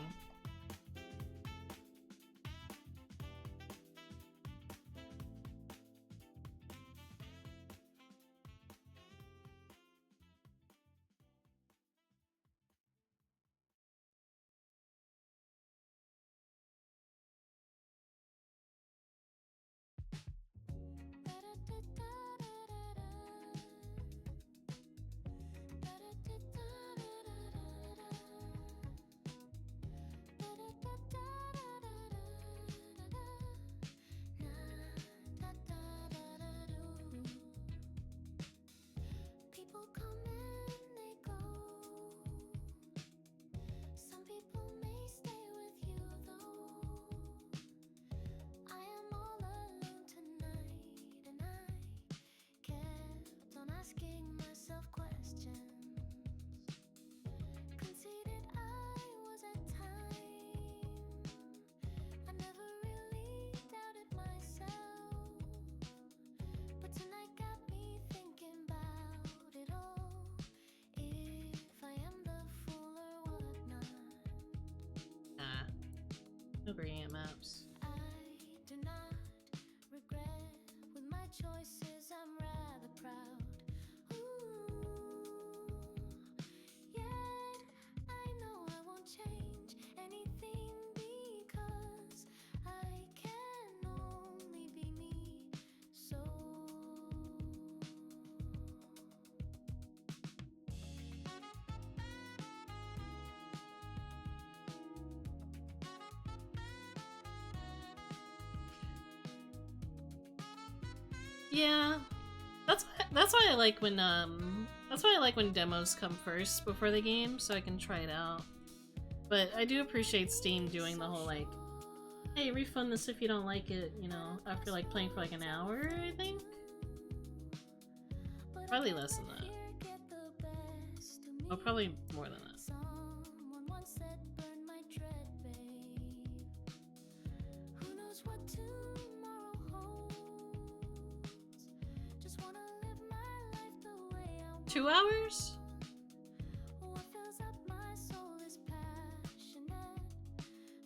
People come and they go. Some people may stay with you though. I am all alone tonight, and I kept on asking myself questions. Conceited I was at times. I never really doubted myself. But tonight got me thinking about it all. If I am the fool or whatnot. Ah, no gradient maps. I do not regret with my choices, I'm rather proud. Ooh, yet I know I won't change anything because I can only be me. So Yeah, that's why I like when demos come first before the game, so I can try it out. But I do appreciate Steam doing the whole like, hey, refund this if you don't like it, you know, after like playing for like an hour, I think. Probably less than that. Oh, probably more than that. someone once said, burn my tread, babe. Who knows what tomorrow holds? Just wanna live my life the way I want. 2 hours? What fills up my soul is passionate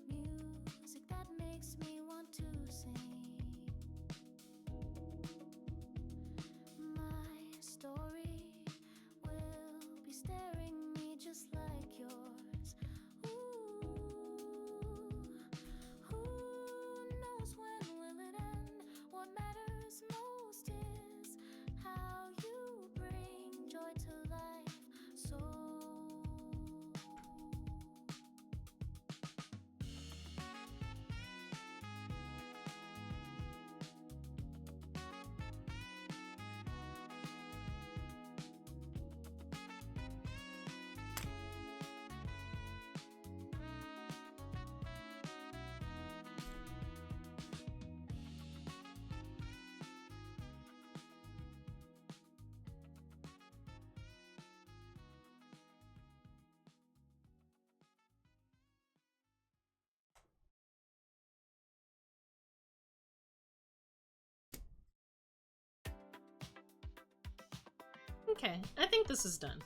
music that makes me want to sing. My story will be staring me just like yours. Ooh, who knows when will it end? What matters most is how you bring joy to life. So Okay, I think this is done.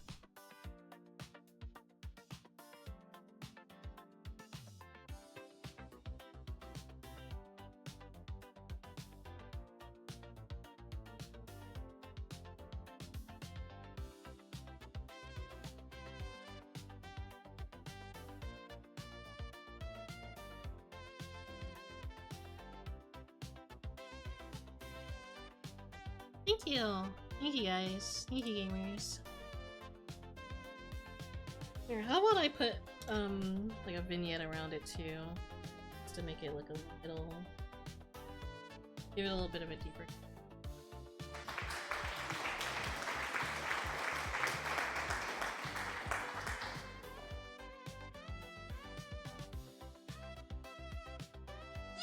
Thank you. Thank you guys. Thank you gamers. Here, how about I put like a vignette around it too? Just to make it look a little, give it a little bit of a deeper.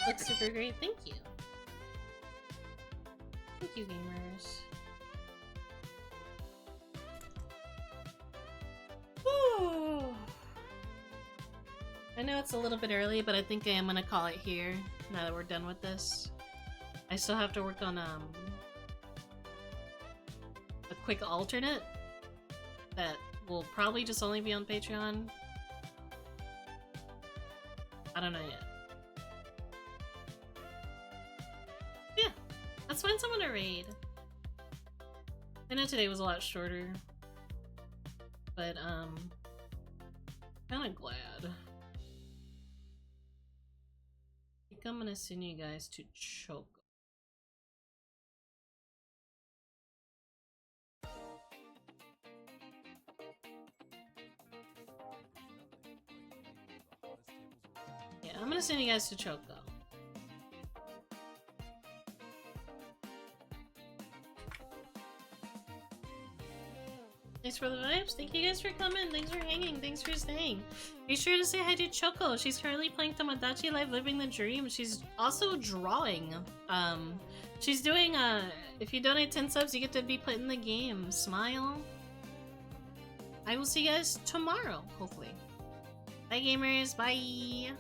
Looks super great, thank you. Thank you gamers. I know it's a little bit early, but I think I am gonna call it here now that we're done with this. I still have to work on a quick alternate that will probably just only be on Patreon. I don't know yet. Yeah, let's find someone to raid. I know today was a lot shorter, but kinda glad. I think I'm gonna send you guys to Choco. Yeah, I'm gonna send you guys to Choco. Thanks for the vibes. Thank you guys for coming. Thanks for hanging. Thanks for staying. Be sure to say hi to Choco. She's currently playing Tomodachi Life Living the Dream. She's also drawing. She's doing if you donate 10 subs, you get to be put in the game. Smile. I will see you guys tomorrow, hopefully. Bye gamers. Bye.